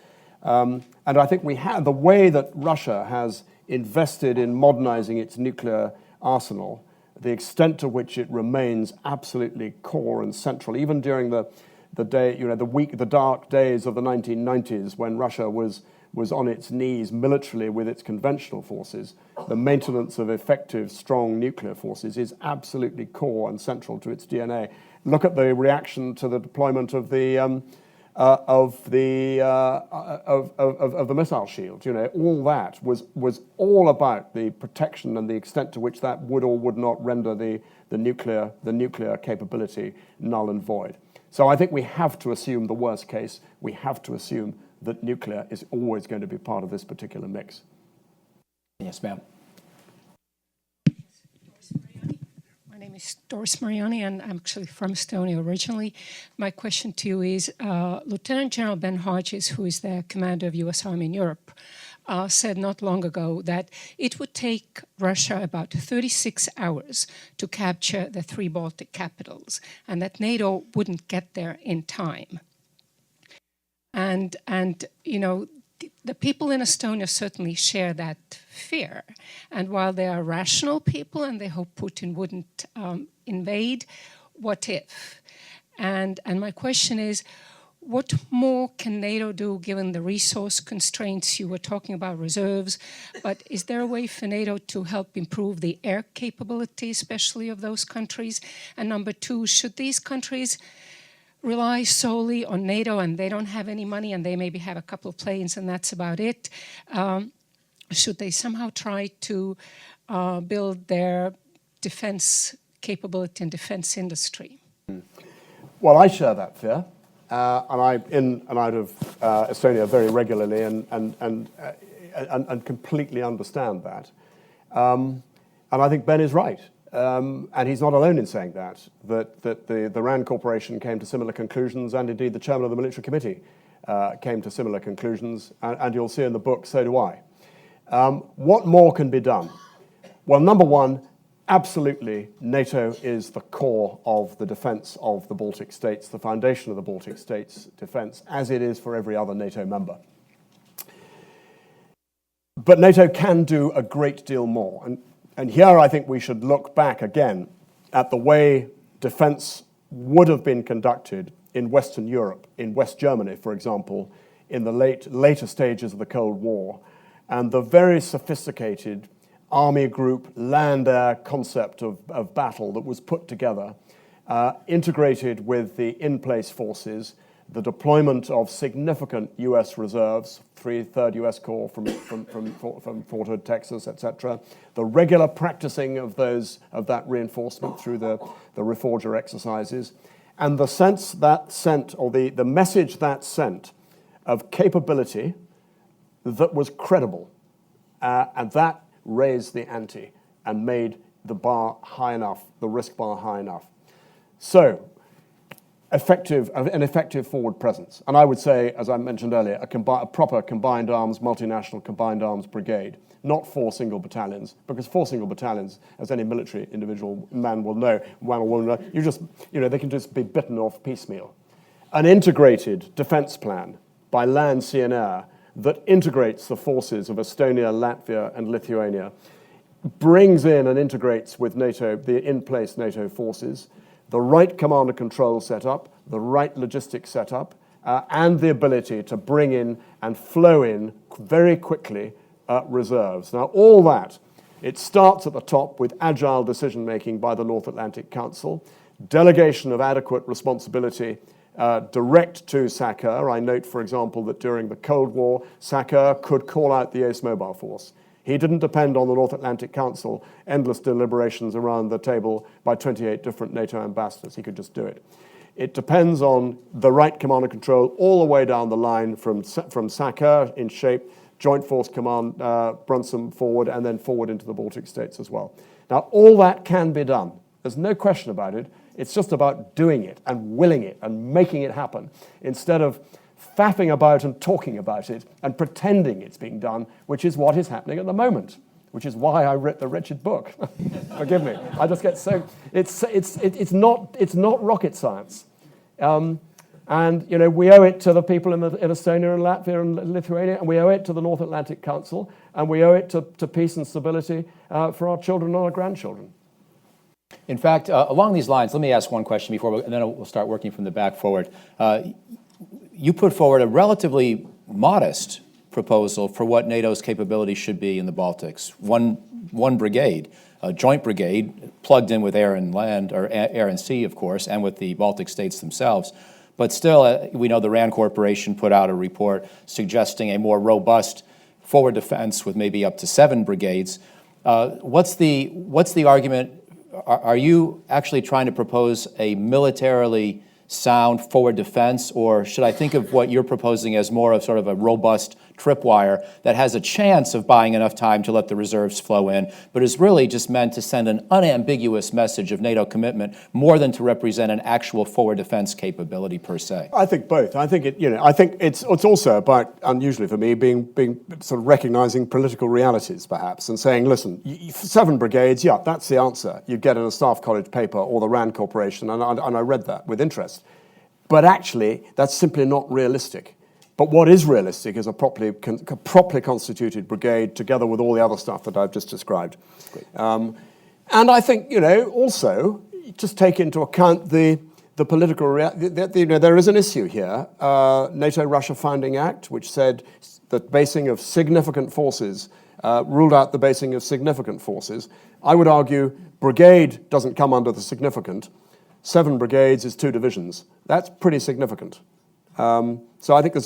And I think we have the way that Russia has invested in modernizing its nuclear arsenal, the extent to which it remains absolutely core and central, even during the dark days of the 1990s when Russia was on its knees militarily with its conventional forces, the maintenance of effective, strong nuclear forces is absolutely core and central to its DNA. Look at the reaction to the deployment of the missile shield. All that was all about the protection and the extent to which that would or would not render the nuclear capability null and void. So I think we have to assume the worst case. We have to assume that nuclear is always going to be part of this particular mix. Yes, ma'am. My name is Doris Mariani, and I'm actually from Estonia originally. My question to you is, Lieutenant General Ben Hodges, who is the commander of U.S. Army in Europe, said not long ago that it would take Russia about 36 hours to capture the 3 Baltic capitals, and that NATO wouldn't get there in time. And the people in Estonia certainly share that fear. And while they are rational people and they hope Putin wouldn't invade, what if? And my question is, what more can NATO do given the resource constraints? You were talking about reserves, but is there a way for NATO to help improve the air capability, especially of those countries? And number 2, should these countries rely solely on NATO and they don't have any money and they maybe have a couple of planes and that's about it? Should they somehow try to build their defense capability and defense industry? Well, I share that fear. And I'm in and out of Estonia very regularly and completely understand that. And I think Ben is right. And he's not alone in saying that the RAND Corporation came to similar conclusions, and indeed the chairman of the military committee came to similar conclusions, and you'll see in the book, so do I. What more can be done? Well, number 1, absolutely, NATO is the core of the defense of the Baltic states, the foundation of the Baltic states' defense, as it is for every other NATO member. But NATO can do a great deal more. And here I think we should look back again at the way defense would have been conducted in Western Europe, in West Germany, for example, in the later stages of the Cold War, and the very sophisticated army group, land-air concept of battle that was put together, integrated with the in-place forces, the deployment of significant U.S. reserves, 3rd U.S. Corps from Fort Hood, Texas, etc., the regular practicing of that reinforcement through the Reforger exercises, and the sense that sent, or the message that sent, of capability that was credible, and that raised the ante and made the bar high enough, the risk bar high enough. So, an effective forward presence. And I would say, as I mentioned earlier, a proper combined arms, multinational combined arms brigade, not 4 single battalions, because 4 single battalions, as any military individual man will know, they can just be bitten off piecemeal. An integrated defense plan by land, sea, and air that integrates the forces of Estonia, Latvia, and Lithuania, brings in and integrates with NATO, the in-place NATO forces, the right command and control setup, the right logistics setup, and the ability to bring in and flow in very quickly reserves. Now, all that, it starts at the top with agile decision-making by the North Atlantic Council, delegation of adequate responsibility direct to SACEUR. I note, for example, that during the Cold War, SACEUR could call out the Ace Mobile Force. He didn't depend on the North Atlantic Council, endless deliberations around the table by 28 different NATO ambassadors. He could just do it. It depends on the right command and control all the way down the line from SACEUR in shape, Joint Force Command, Brunson forward, and then forward into the Baltic states as well. Now, all that can be done. There's no question about it. It's just about doing it and willing it and making it happen instead of faffing about and talking about it and pretending it's being done, which is what is happening at the moment, which is why I wrote the wretched book. Forgive me. I just get so... It's not rocket science. And, you know, we owe it to the people in Estonia and Latvia and Lithuania, and we owe it to the North Atlantic Council, and we owe it to peace and stability for our children and our grandchildren. In fact, along these lines, let me ask one question and then we'll start working from the back forward. You put forward a relatively modest proposal for what NATO's capability should be in the Baltics. One brigade, a joint brigade, plugged in with air and land, or air and sea, of course, and with the Baltic states themselves. But still, we know the RAND Corporation put out a report suggesting a more robust forward defense with maybe up to 7 brigades. What's the argument? Are you actually trying to propose a militarily sound forward defense, or should I think of what you're proposing as more of sort of a robust tripwire that has a chance of buying enough time to let the reserves flow in, but is really just meant to send an unambiguous message of NATO commitment more than to represent an actual forward defense capability per se? I think both. I think it's also about, unusually for me, being sort of recognizing political realities, perhaps, and saying, listen, 7 brigades, yeah, that's the answer. You get in a Staff College paper or the RAND Corporation, and I read that with interest. But actually, that's simply not realistic. But what is realistic is a properly constituted brigade together with all the other stuff that I've just described. And I think, you know, also, just take into account the political reality. There is an issue here, NATO-Russia Founding Act, which said that basing of significant forces, ruled out the basing of significant forces. I would argue brigade doesn't come under the significant. 7 brigades is 2 divisions. That's pretty significant. So I think there's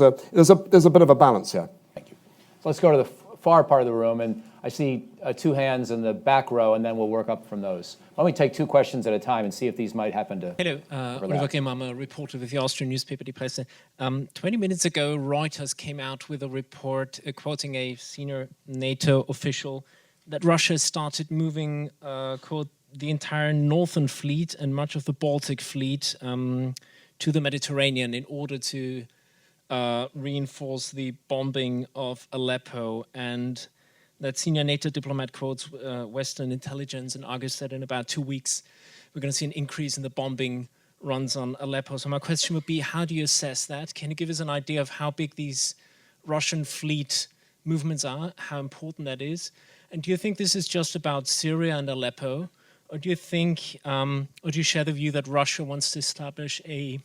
a bit of a balance here. Thank you. So let's go to the far part of the room, and I see 2 hands in the back row, and then we'll work up from those. Why don't we take 2 questions at a time and see if these might happen to Hello, Oliver Kim. I'm a reporter with the Austrian newspaper Die Presse. 20 minutes ago, Reuters came out with a report quoting a senior NATO official that Russia started moving, quote, the entire Northern Fleet and much of the Baltic Fleet to the Mediterranean in order to reinforce the bombing of Aleppo. And that senior NATO diplomat quotes Western intelligence and argues that in about 2 weeks we're going to see an increase in the bombing runs on Aleppo. So my question would be, how do you assess that? Can you give us an idea of how big these Russian fleet movements are, how important that is? And do you think this is just about Syria and Aleppo? Or do you think, or do you share the view that Russia wants to establish a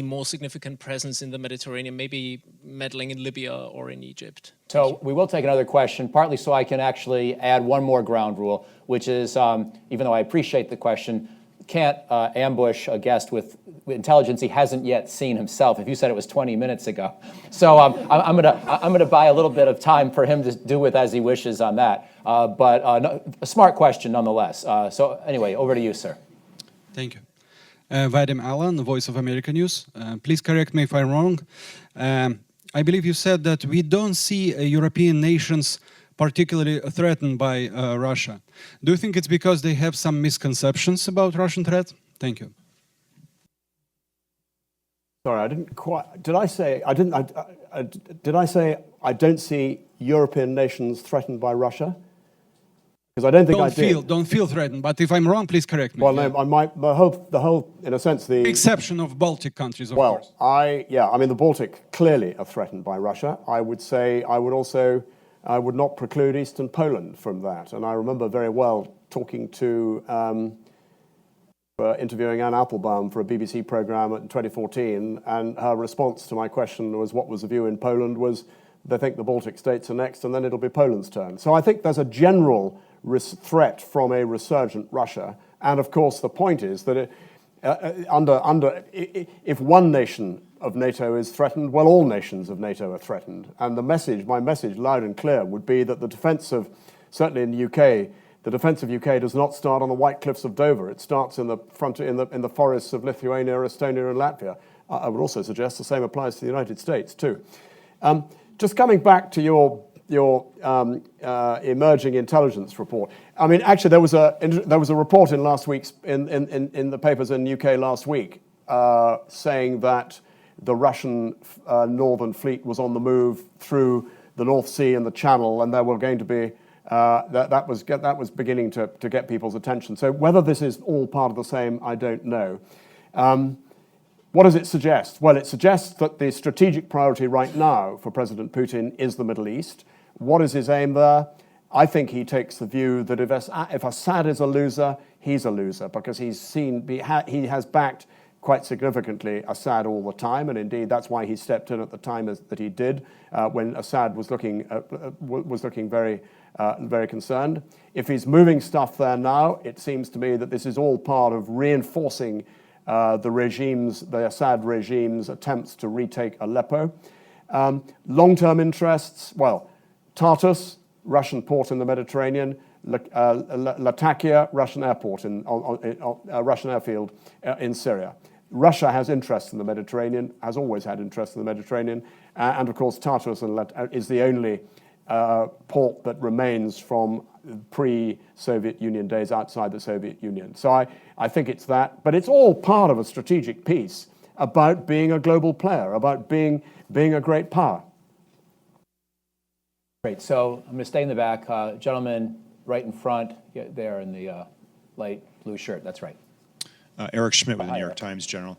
more significant presence in the Mediterranean, maybe meddling in Libya or in Egypt? So we will take another question, partly so I can actually add one more ground rule, which is, even though I appreciate the question, can't ambush a guest with intelligence he hasn't yet seen himself. If you said it was 20 minutes ago. So I'm gonna buy a little bit of time for him to do with as he wishes on that. But a smart question nonetheless. So anyway, over to you, sir. Thank you. Vadim Allen, Voice of America News. Please correct me if I'm wrong. I believe you said that we don't see European nations particularly threatened by Russia. Do you think it's because they have some misconceptions about Russian threat? Thank you. Sorry, I didn't quite. Did I say I don't see European nations threatened by Russia? Because I don't think I did. Don't feel threatened. But if I'm wrong, please correct me. Well, no, the whole, in a sense, the exception of Baltic countries, of course. I mean, the Baltic clearly are threatened by Russia. I would not preclude Eastern Poland from that. And I remember very well talking to, interviewing Anne Applebaum for a BBC programme in 2014, and her response to my question was, what was the view in Poland, was they think the Baltic states are next and then it'll be Poland's turn. So I think there's a general threat from a resurgent Russia. And of course, the point is that if one nation of NATO is threatened, well, all nations of NATO are threatened. And my message, loud and clear, would be that the defence of, certainly in the UK, the defence of UK does not start on the white cliffs of Dover. It starts in the forests of Lithuania, Estonia, and Latvia. I would also suggest the same applies to the United States too. Just coming back to your emerging intelligence report. I mean, actually, there was a report in last week's in the papers in UK last week saying that the Russian Northern Fleet was on the move through the North Sea and the Channel, and there were going to be that was beginning to get people's attention. So whether this is all part of the same, I don't know. What does it suggest? Well, it suggests that the strategic priority right now for President Putin is the Middle East. What is his aim there? I think he takes the view that if Assad is a loser, he's a loser, because he has backed quite significantly Assad all the time, and indeed that's why he stepped in at the time that he did, when Assad was looking very concerned. If he's moving stuff there now, it seems to me that this is all part of reinforcing the Assad regime's attempts to retake Aleppo. Long-term interests, well, Tartus, Russian port in the Mediterranean, Latakia, Russian airport Russian airfield in Syria. Russia has interests in the Mediterranean, has always had interests in the Mediterranean, and of course Tartus is the only port that remains from pre-Soviet Union days outside the Soviet Union. So I think it's that, but it's all part of a strategic piece about being a global player, about being a great power. Great. So I'm going to stay in the back. Gentleman right in front there in the light blue shirt. That's right. Eric Schmidt with the New York Times, General.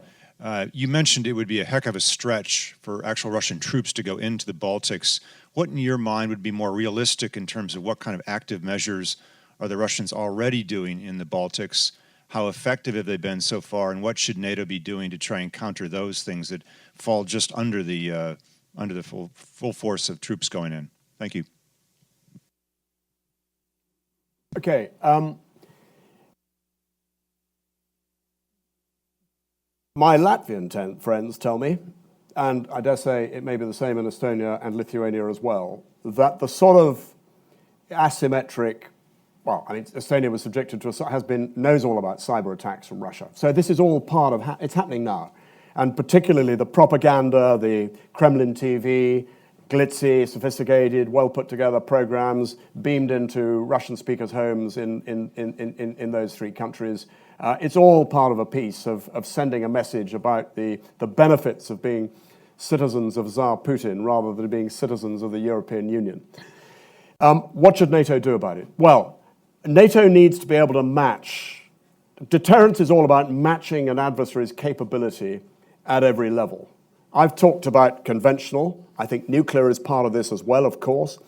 You mentioned it would be a heck of a stretch for actual Russian troops to go into the Baltics. What in your mind would be more realistic in terms of what kind of active measures are the Russians already doing in the Baltics? How effective have they been so far, and what should NATO be doing to try and counter those things that fall just under the full force of troops going in? Thank you. Okay. My Latvian friends tell me, and I dare say it may be the same in Estonia and Lithuania as well, that the sort of asymmetric, well, I mean, Estonia was subjected to knows all about cyber attacks from Russia. So this is all part of, it's happening now. And particularly the propaganda, the Kremlin TV, glitzy, sophisticated, well put together programs beamed into Russian speakers' homes in those three countries. It's all part of a piece of sending a message about the benefits of being citizens of Tsar Putin rather than being citizens of the European Union. What should NATO do about it? Well, NATO needs to be able to match. Deterrence is all about matching an adversary's capability at every level. I've talked about conventional. I think nuclear is part of this as well, of course.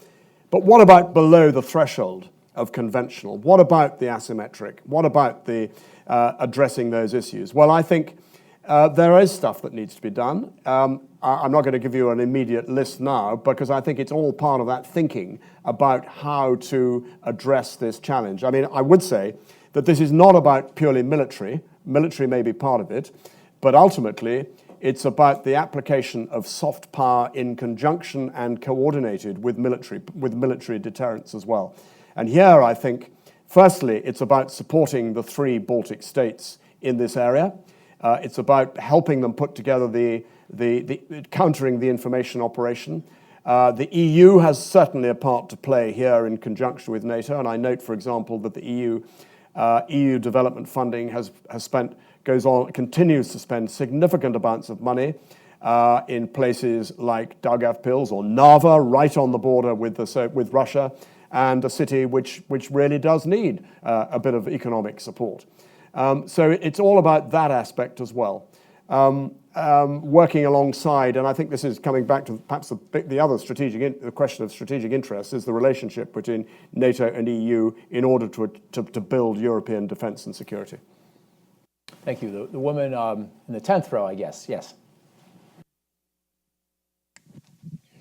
But what about below the threshold of conventional? What about the asymmetric? What about the addressing those issues? Well, I think there is stuff that needs to be done. I'm not going to give you an immediate list now because I think it's all part of that thinking about how to address this challenge. I mean, I would say that this is not about purely military. Military may be part of it, but ultimately it's about the application of soft power in conjunction and coordinated with military deterrence as well. And here I think, firstly, it's about supporting the three Baltic states in this area. It's about helping them put together the countering the information operation. The EU has certainly a part to play here in conjunction with NATO, and I note, for example, that the EU development funding continues to spend significant amounts of money in places like Daugavpils or Narva, right on the border with Russia, and a city which really does need a bit of economic support. So it's all about that aspect as well. Working alongside, and I think this is coming back to perhaps the other the question of strategic interest, is the relationship between NATO and EU in order to build European defense and security. Thank you. The woman in the 10th row, I guess. Yes.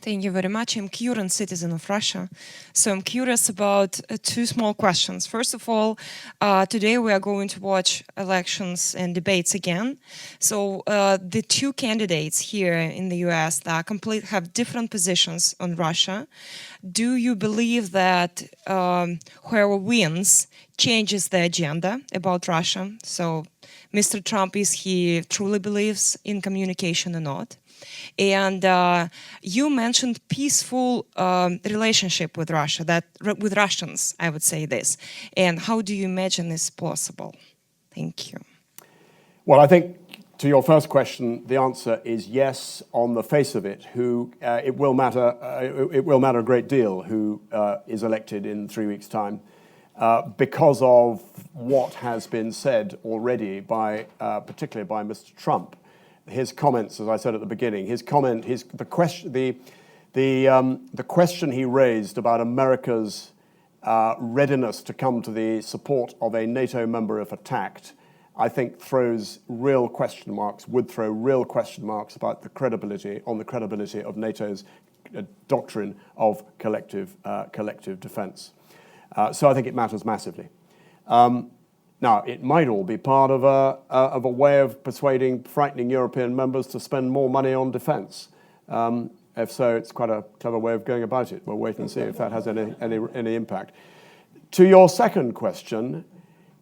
Thank you very much. I'm current citizen of Russia. So I'm curious about two small questions. First of all, today we are going to watch elections and debates again. So the two candidates here in the US that have different positions on Russia. Do you believe that whoever wins changes the agenda about Russia? So Mr. Trump, he truly believes in communication or not? And you mentioned peaceful relationship with Russia, with Russians, I would say this. And how do you imagine this possible? Thank you. Well, I think to your first question, the answer is yes. On the face of it, it will matter. It will matter a great deal who is elected in 3 weeks' time, because of what has been said already particularly by Mr. Trump. His comments, as I said at the beginning, the question he raised about America's readiness to come to the support of a NATO member if attacked, I think would throw real question marks about the credibility of NATO's doctrine of collective defense. So I think it matters massively. Now, it might all be part of a way of frightening European members to spend more money on defence. If so, it's quite a clever way of going about it. We'll wait and see if that has any impact. To your second question,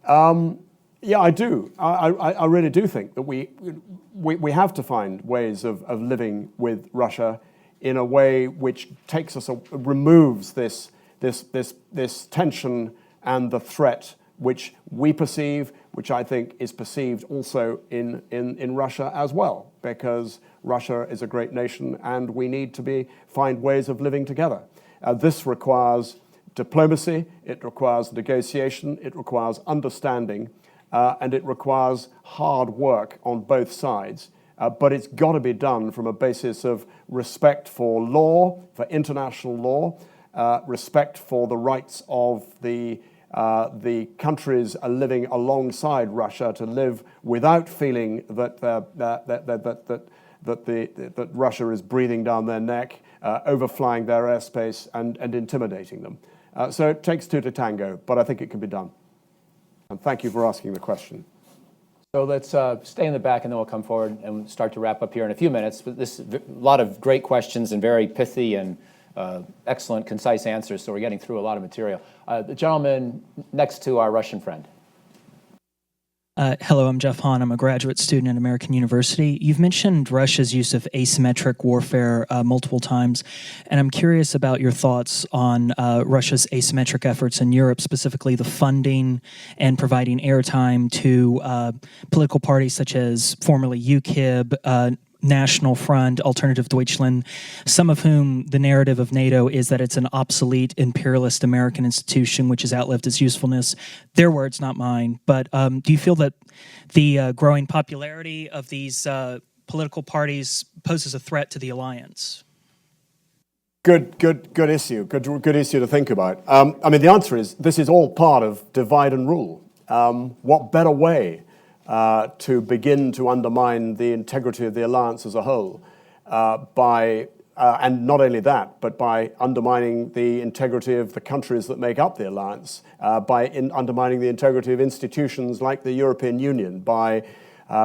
yeah, I do. I really do think that we have to find ways of living with Russia in a way which removes this tension and the threat which we perceive, which I think is perceived also in Russia as well, because Russia is a great nation and we need to find ways of living together. This requires diplomacy, it requires negotiation, it requires understanding, and it requires hard work on both sides. But it's got to be done from a basis of respect for law, for international law, respect for the rights of the countries are living alongside Russia to live without feeling that Russia is breathing down their neck, overflying their airspace and intimidating them. So it takes two to tango, but I think it can be done. And thank you for asking the question. So let's stay in the back and then we'll come forward and start to wrap up here in a few minutes. But this is a lot of great questions and very pithy and excellent, concise answers, so we're getting through a lot of material. The gentleman next to our Russian friend. Hello, I'm Jeff Hahn. I'm a graduate student at American University. You've mentioned Russia's use of asymmetric warfare multiple times, and I'm curious about your thoughts on Russia's asymmetric efforts in Europe, specifically the funding and providing airtime to political parties such as formerly UKIP, National Front, Alternative Deutschland, some of whom the narrative of NATO is that it's an obsolete imperialist American institution which has outlived its usefulness. Their words, not mine. But do you feel that the growing popularity of these political parties poses a threat to the alliance? Good issue. Good issue to think about. I mean, the answer is this is all part of divide and rule. What better way to begin to undermine the integrity of the alliance as a whole and not only that, but by undermining the integrity of the countries that make up the alliance, by undermining the integrity of institutions like the European Union, by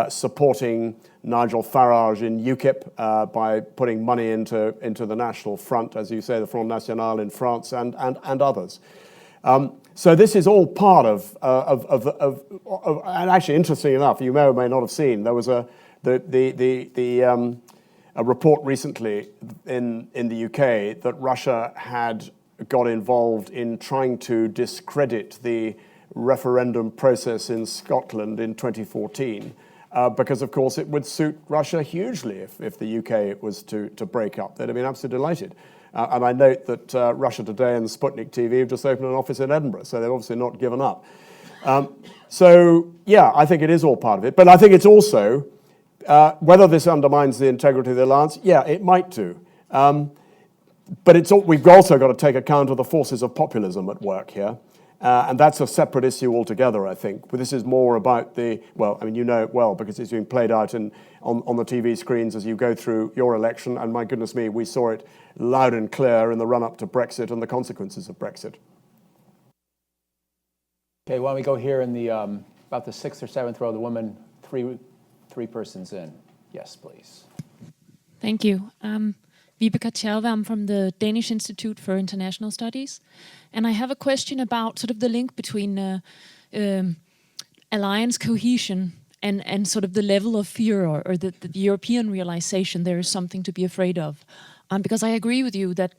supporting Nigel Farage in UKIP, by putting money into the National Front, as you say, the Front National in France, and others. So this is all part of and actually, interestingly enough, you may or may not have seen, there was a report recently in the UK that Russia had got involved in trying to discredit the referendum process in Scotland in 2014, because of course it would suit Russia hugely if the UK was to break up. They'd have been absolutely delighted. And I note that Russia Today and Sputnik TV have just opened an office in Edinburgh, so they've obviously not given up. So, yeah, I think it is all part of it. But I think it's also, whether this undermines the integrity of the alliance, yeah, it might do. But we've also got to take account of the forces of populism at work here. And that's a separate issue altogether, I think. But this is more about the, well, I mean, you know it well because it's being played out on the TV screens as you go through your election. And my goodness me, we saw it loud and clear in the run-up to Brexit and the consequences of Brexit. Okay, why don't we go here in the about the 6th or 7th row, the woman, three persons in. Yes, please. Thank you. Vibeke Tjerve, I'm from the Danish Institute for International Studies. And I have a question about sort of the link between alliance cohesion and sort of the level of fear or the European realization there is something to be afraid of. Because I agree with you that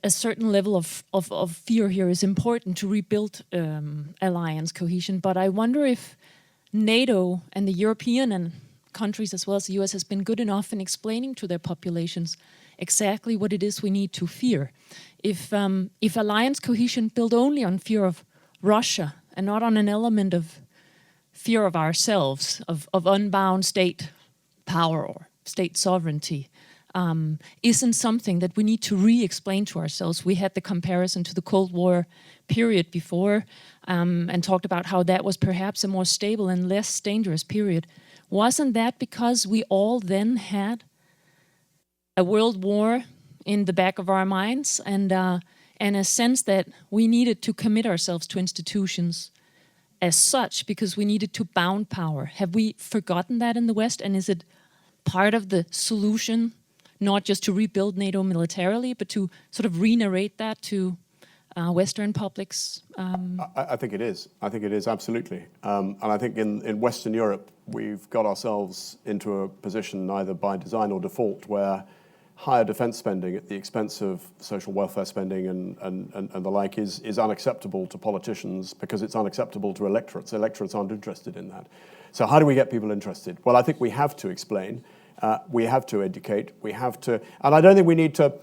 a certain level of fear here is important to rebuild alliance cohesion. But I wonder if NATO and the European and countries as well as the US has been good enough in explaining to their populations exactly what it is we need to fear. If alliance cohesion built only on fear of Russia and not on an element of fear of ourselves, of unbound state power or state sovereignty, isn't something that we need to re-explain to ourselves. We had the comparison to the Cold War period before and talked about how that was perhaps a more stable and less dangerous period. Wasn't that because we all then had a world war in the back of our minds and a sense that we needed to commit ourselves to institutions as such because we needed to bound power? Have we forgotten that in the West? And is it part of the solution, not just to rebuild NATO militarily, but to sort of re-narrate that to Western publics? I think it is. I think it is, absolutely. And I think in Western Europe, we've got ourselves into a position, either by design or default, where higher defence spending at the expense of social welfare spending and the like is unacceptable to politicians because it's unacceptable to electorates. Electorates aren't interested in that. So how do we get people interested? Well, I think we have to explain. We have to educate. We have to, and I don't think we need to.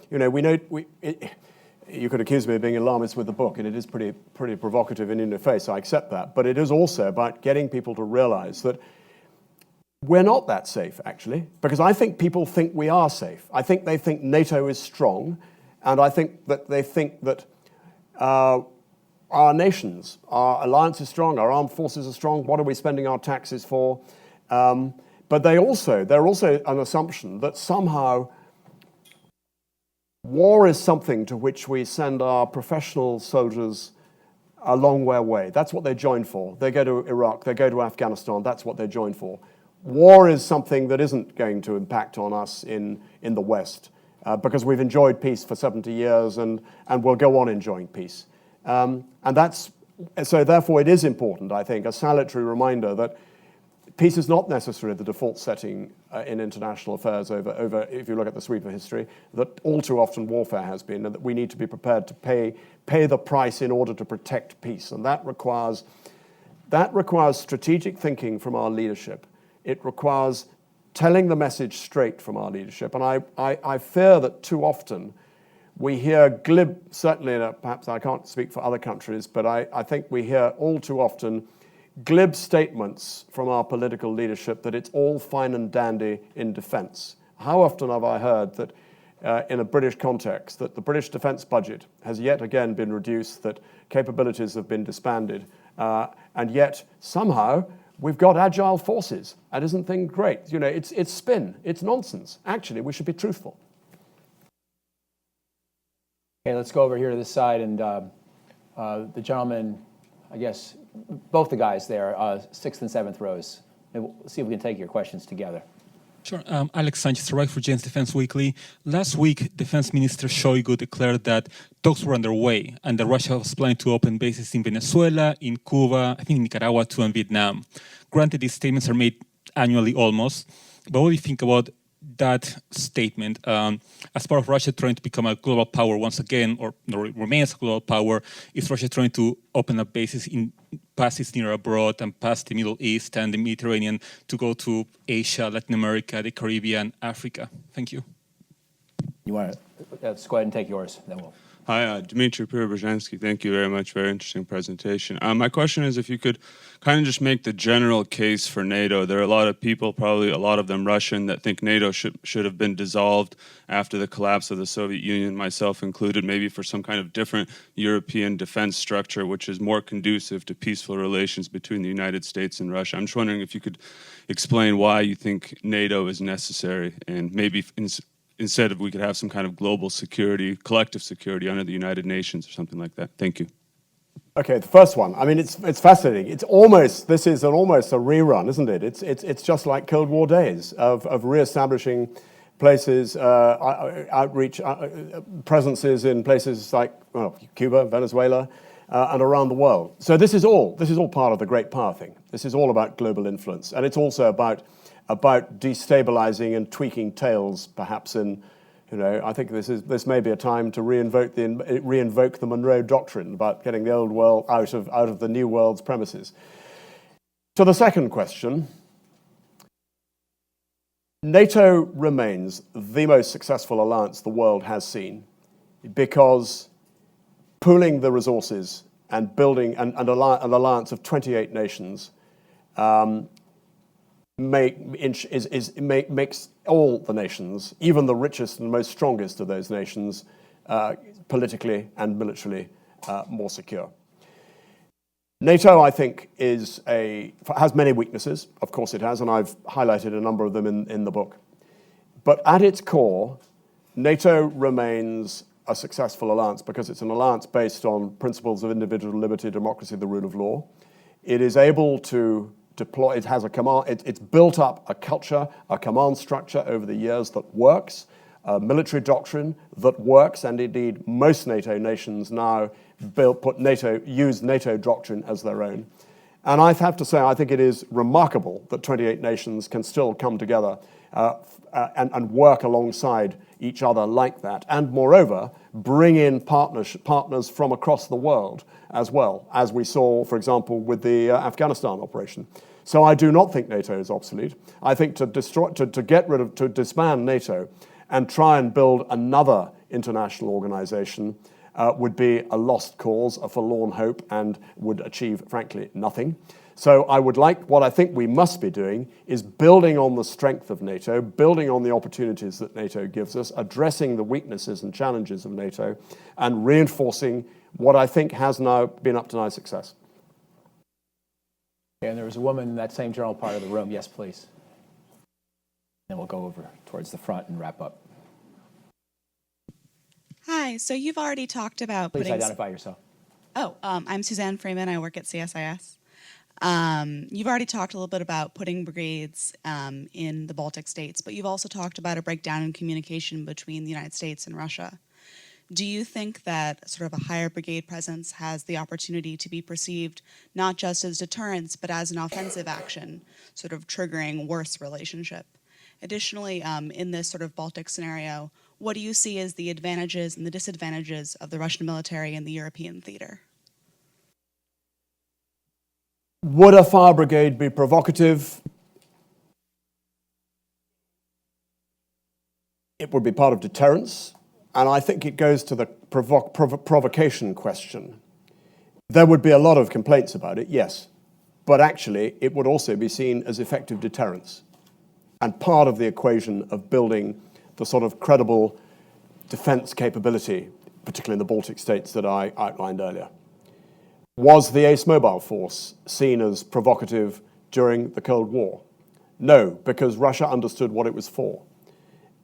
You could accuse me of being alarmist with the book, and it is pretty provocative and in your face. I accept that, but it is also about getting people to realise that we're not that safe, actually, because I think people think we are safe. I think they think NATO is strong, and I think that they think that our nations, our alliance is strong, our armed forces are strong. What are we spending our taxes for? But they're also an assumption that somehow war is something to which we send our professional soldiers a long way away. That's what they join for. They go to Iraq, they go to Afghanistan, that's what they join for. War is something that isn't going to impact on us in the West because we've enjoyed peace for 70 years and we'll go on enjoying peace. So therefore it is important, I think, a salutary reminder that peace is not necessarily the default setting in international affairs over, if you look at the sweep of history, that all too often warfare has been, and that we need to be prepared to pay the price in order to protect peace. And that requires strategic thinking from our leadership. It requires telling the message straight from our leadership. And I fear that too often we hear glib, certainly perhaps I can't speak for other countries, but I think we hear all too often glib statements from our political leadership that it's all fine and dandy in defence. How often have I heard that in a British context that the British defence budget has yet again been reduced, that capabilities have been disbanded, and yet somehow we've got agile forces, and isn't things great? You know, it's spin, it's nonsense. Actually, we should be truthful. Okay, let's go over here to this side, and the gentleman, I guess, both the guys there, 6th and 7th rows. Maybe we'll see if we can take your questions together. Sure. Alex Sanchez-Roy for Jane's Defense Weekly. Last week, Defense Minister Shoigu declared that talks were underway and that Russia was planning to open bases in Venezuela, in Cuba, I think Nicaragua too, and Vietnam. Granted, these statements are made annually almost, but what do you think about that statement? As part of Russia trying to become a global power once again, or remain as a global power, is Russia trying to open up bases in passes near abroad and past the Middle East and the Mediterranean to go to Asia, Latin America, the Caribbean, Africa? Thank you. You want to let's go ahead and take yours, then we'll. Hi, Dmitry Preobrazhensky. Thank you very much. Very interesting presentation. My question is if you could kind of just make the general case for NATO. There are a lot of people, probably a lot of them Russian, that think NATO should have been dissolved after the collapse of the Soviet Union, myself included, maybe for some kind of different European defense structure which is more conducive to peaceful relations between the United States and Russia. I'm just wondering if you could explain why you think NATO is necessary, and maybe instead of we could have some kind of global security, collective security under the United Nations or something like that. Thank you. Okay, the first one. I mean, it's fascinating. This is almost a rerun, isn't it? It's just like Cold War days of reestablishing places, outreach, presences in places like Cuba, Venezuela, and around the world. So this is all part of the great power thing. This is all about global influence, and it's also about destabilizing and tweaking tails, perhaps in. I think this may be a time to reinvoke the Monroe Doctrine about getting the old world out of the new world's premises. To the second question, NATO remains the most successful alliance the world has seen because pooling the resources and building an alliance of 28 nations makes all the nations, even the richest and most strongest of those nations, politically and militarily more secure. NATO, I think, has many weaknesses. Of course it has, and I've highlighted a number of them in the book. But at its core, NATO remains a successful alliance because it's an alliance based on principles of individual liberty, democracy, the rule of law. It is able to deploy, it has a command, it's built up a culture, a command structure over the years that works, a military doctrine that works, and indeed most NATO nations now use NATO doctrine as their own. And I have to say, I think it is remarkable that 28 nations can still come together and work alongside each other like that, and moreover, bring in partners from across the world as well, as we saw, for example, with the Afghanistan operation. So I do not think NATO is obsolete. I think to disband NATO and try and build another international organization would be a lost cause, a forlorn hope, and would achieve, frankly, nothing. So what I think we must be doing is building on the strength of NATO, building on the opportunities that NATO gives us, addressing the weaknesses and challenges of NATO, and reinforcing what I think has now been up to now success. And there was a woman in that same general part of the room. Yes, please. Then we'll go over towards the front and wrap up. Hi, so you've already talked about Please identify yourself. I'm Suzanne Freeman. I work at CSIS. You've already talked a little bit about putting brigades in the Baltic states, but you've also talked about a breakdown in communication between the United States and Russia. Do you think that sort of a higher brigade presence has the opportunity to be perceived not just as deterrence, but as an offensive action, sort of triggering worse relationship? Additionally, in this sort of Baltic scenario, what do you see as the advantages and the disadvantages of the Russian military in the European theater? Would a fire brigade be provocative? It would be part of deterrence, and I think it goes to the provocation question. There would be a lot of complaints about it, yes, but actually it would also be seen as effective deterrence and part of the equation of building the sort of credible defense capability, particularly in the Baltic states that I outlined earlier. Was the Ace Mobile Force seen as provocative during the Cold War? No, because Russia understood what it was for.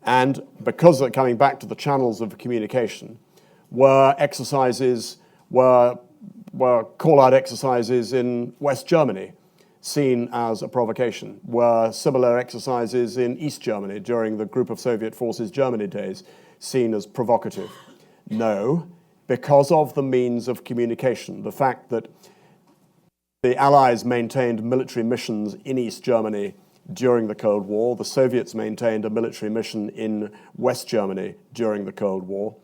And because of coming back to the channels of communication, were call-out exercises in West Germany seen as a provocation? Were similar exercises in East Germany during the Group of Soviet Forces Germany days seen as provocative? No, because of the means of communication. The fact that the Allies maintained military missions in East Germany during the Cold War, the Soviets maintained a military mission in West Germany during the Cold War,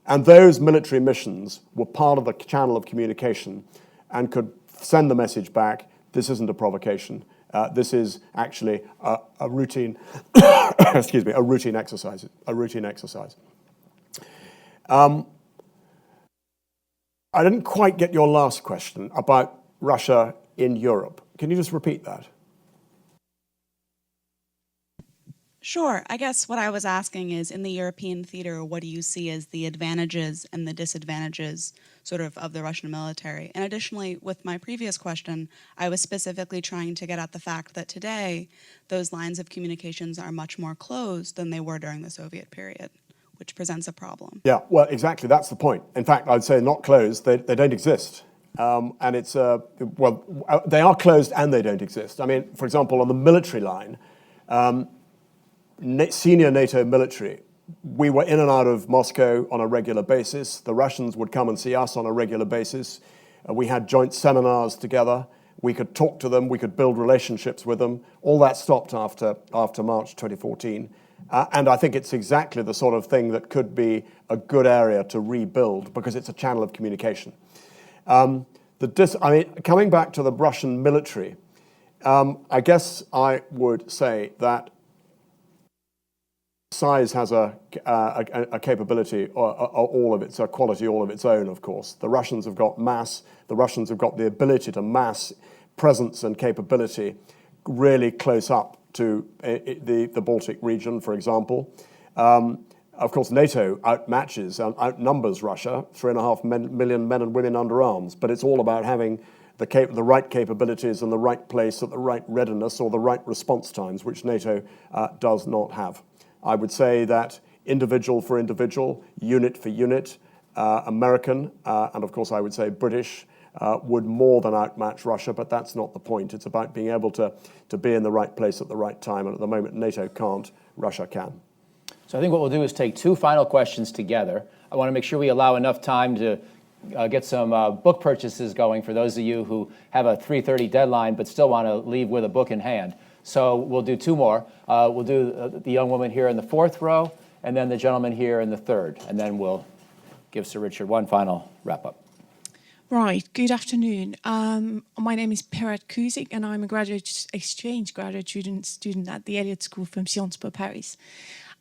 and those military missions were part of the channel of communication and could send the message back, this isn't a provocation, this is actually a routine, a routine exercise. I didn't quite get your last question about Russia in Europe. Can you just repeat that? Sure. I guess what I was asking is, in the European theater, what do you see as the advantages and the disadvantages sort of the Russian military? And additionally, with my previous question, I was specifically trying to get at the fact that today, those lines of communications are much more closed than they were during the Soviet period, which presents a problem. Yeah, well, exactly. That's the point. In fact, I'd say not closed. They don't exist. And it's, they are closed and they don't exist. I mean, for example, on the military line, senior NATO military, we were in and out of Moscow on a regular basis. The Russians would come and see us on a regular basis. We had joint seminars together. We could talk to them. We could build relationships with them. All that stopped after March 2014. And I think it's exactly the sort of thing that could be a good area to rebuild because it's a channel of communication. Coming back to the Russian military, I guess I would say that size has a capability, a quality all of its own, of course. The Russians have got mass. The Russians have got the ability to mass presence and capability really close up to the Baltic region, for example. Of course, NATO outnumbers Russia, 3.5 million men and women under arms, but it's all about having the right capabilities in the right place at the right readiness or the right response times, which NATO does not have. I would say that individual for individual, unit for unit, American, and of course I would say British, would more than outmatch Russia, but that's not the point. It's about being able to be in the right place at the right time, and at the moment NATO can't, Russia can. So I think what we'll do is take two final questions together. I want to make sure we allow enough time to get some book purchases going for those of you who have a 3:30 deadline but still want to leave with a book in hand. So we'll do two more. We'll do the young woman here in the fourth row, and then the gentleman here in the third, and then we'll give Sir Richard one final wrap-up. Right, good afternoon. My name is Pirat Kuzik, and I'm a graduate student at the Elliott School from Sciences Po Paris.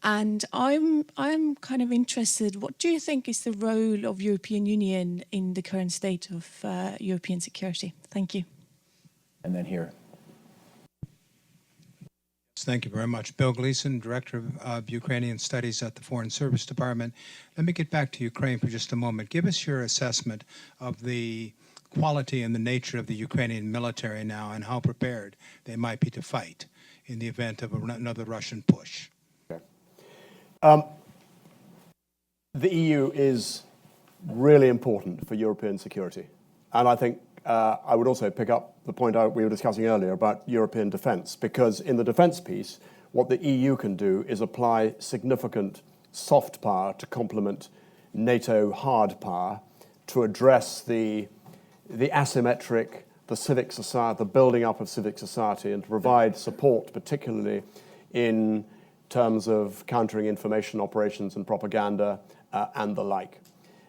And I'm kind of interested, what do you think is the role of European Union in the current state of European security? Thank you. And then here. Thank you very much. Bill Gleason, Director of Ukrainian Studies at the Foreign Service Department. Let me get back to Ukraine for just a moment. Give us your assessment of the quality and the nature of the Ukrainian military now and how prepared they might be to fight in the event of another Russian push. Okay. The EU is really important for European security. And I think I would also pick up the point we were discussing earlier about European defence, because in the defence piece, what the EU can do is apply significant soft power to complement NATO hard power to address the asymmetric, the civic society, the building up of civic society, and to provide support, particularly in terms of countering information operations and propaganda and the like.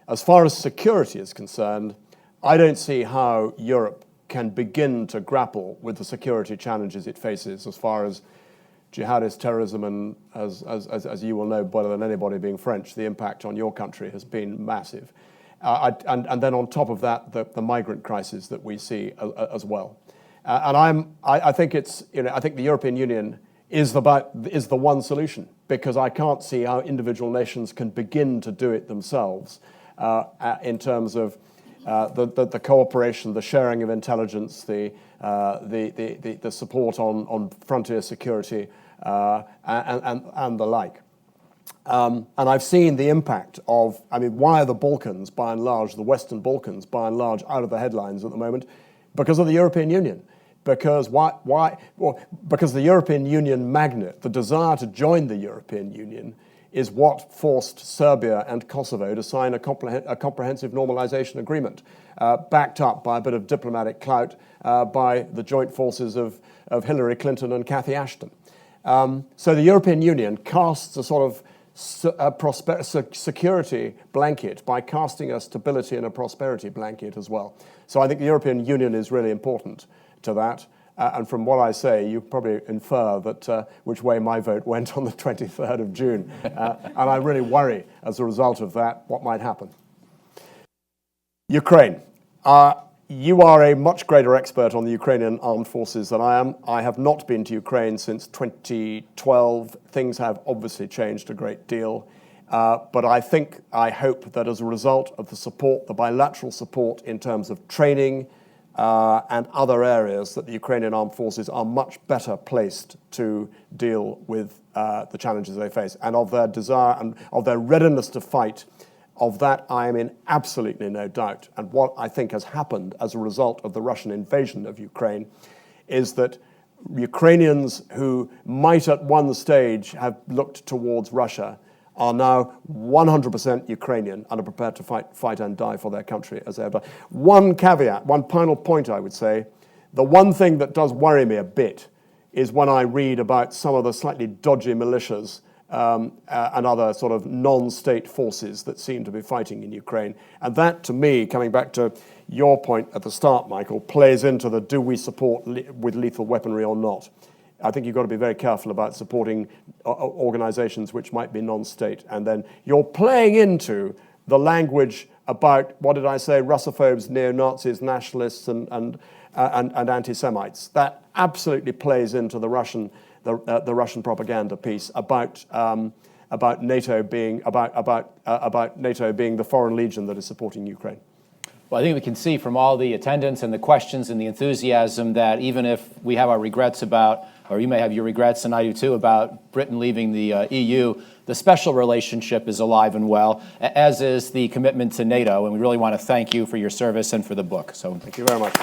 As far as security is concerned, I don't see how Europe can begin to grapple with the security challenges it faces as far as jihadist terrorism, and as you will know better than anybody being French, the impact on your country has been massive. And then on top of that, the migrant crisis that we see as well. I think I think the European Union is the one solution, because I can't see how individual nations can begin to do it themselves in terms of the cooperation, the sharing of intelligence, the support on frontier security, and the like. And I've seen the impact of, why are the Balkans, by and large, the Western Balkans, by and large, out of the headlines at the moment? Because of the European Union. Because because the European Union magnet, the desire to join the European Union, is what forced Serbia and Kosovo to sign a comprehensive normalization agreement, backed up by a bit of diplomatic clout by the joint forces of Hillary Clinton and Cathy Ashton. So the European Union casts a sort of security blanket by casting a stability and a prosperity blanket as well. So I think the European Union is really important to that. And from what I say, you probably infer that which way my vote went on the 23rd of June. And I really worry, as a result of that, what might happen. Ukraine. You are a much greater expert on the Ukrainian armed forces than I am. I have not been to Ukraine since 2012. Things have obviously changed a great deal. But I hope that as a result of the support, the bilateral support in terms of training and other areas, that the Ukrainian armed forces are much better placed to deal with the challenges they face, and of their desire and of their readiness to fight. Of that, I am in absolutely no doubt. And what I think has happened as a result of the Russian invasion of Ukraine is that Ukrainians who might at one stage have looked towards Russia are now 100% Ukrainian and are prepared to fight and die for their country as they have done. One caveat, one final point I would say, the one thing that does worry me a bit is when I read about some of the slightly dodgy militias and other sort of non-state forces that seem to be fighting in Ukraine. And that, to me, coming back to your point at the start, Michael, plays into the do we support with lethal weaponry or not. I think you've got to be very careful about supporting organizations which might be non-state. And then you're playing into the language about, what did I say, Russophobes, neo-Nazis, nationalists, and anti-Semites. That absolutely plays into the Russian propaganda piece about NATO being NATO being the foreign legion that is supporting Ukraine. Well, I think we can see from all the attendance and the questions and the enthusiasm that even if we have our regrets about, or you may have your regrets, and I do too, about Britain leaving the EU, the special relationship is alive and well, as is the commitment to NATO, and we really want to thank you for your service and for the book. So thank you very much.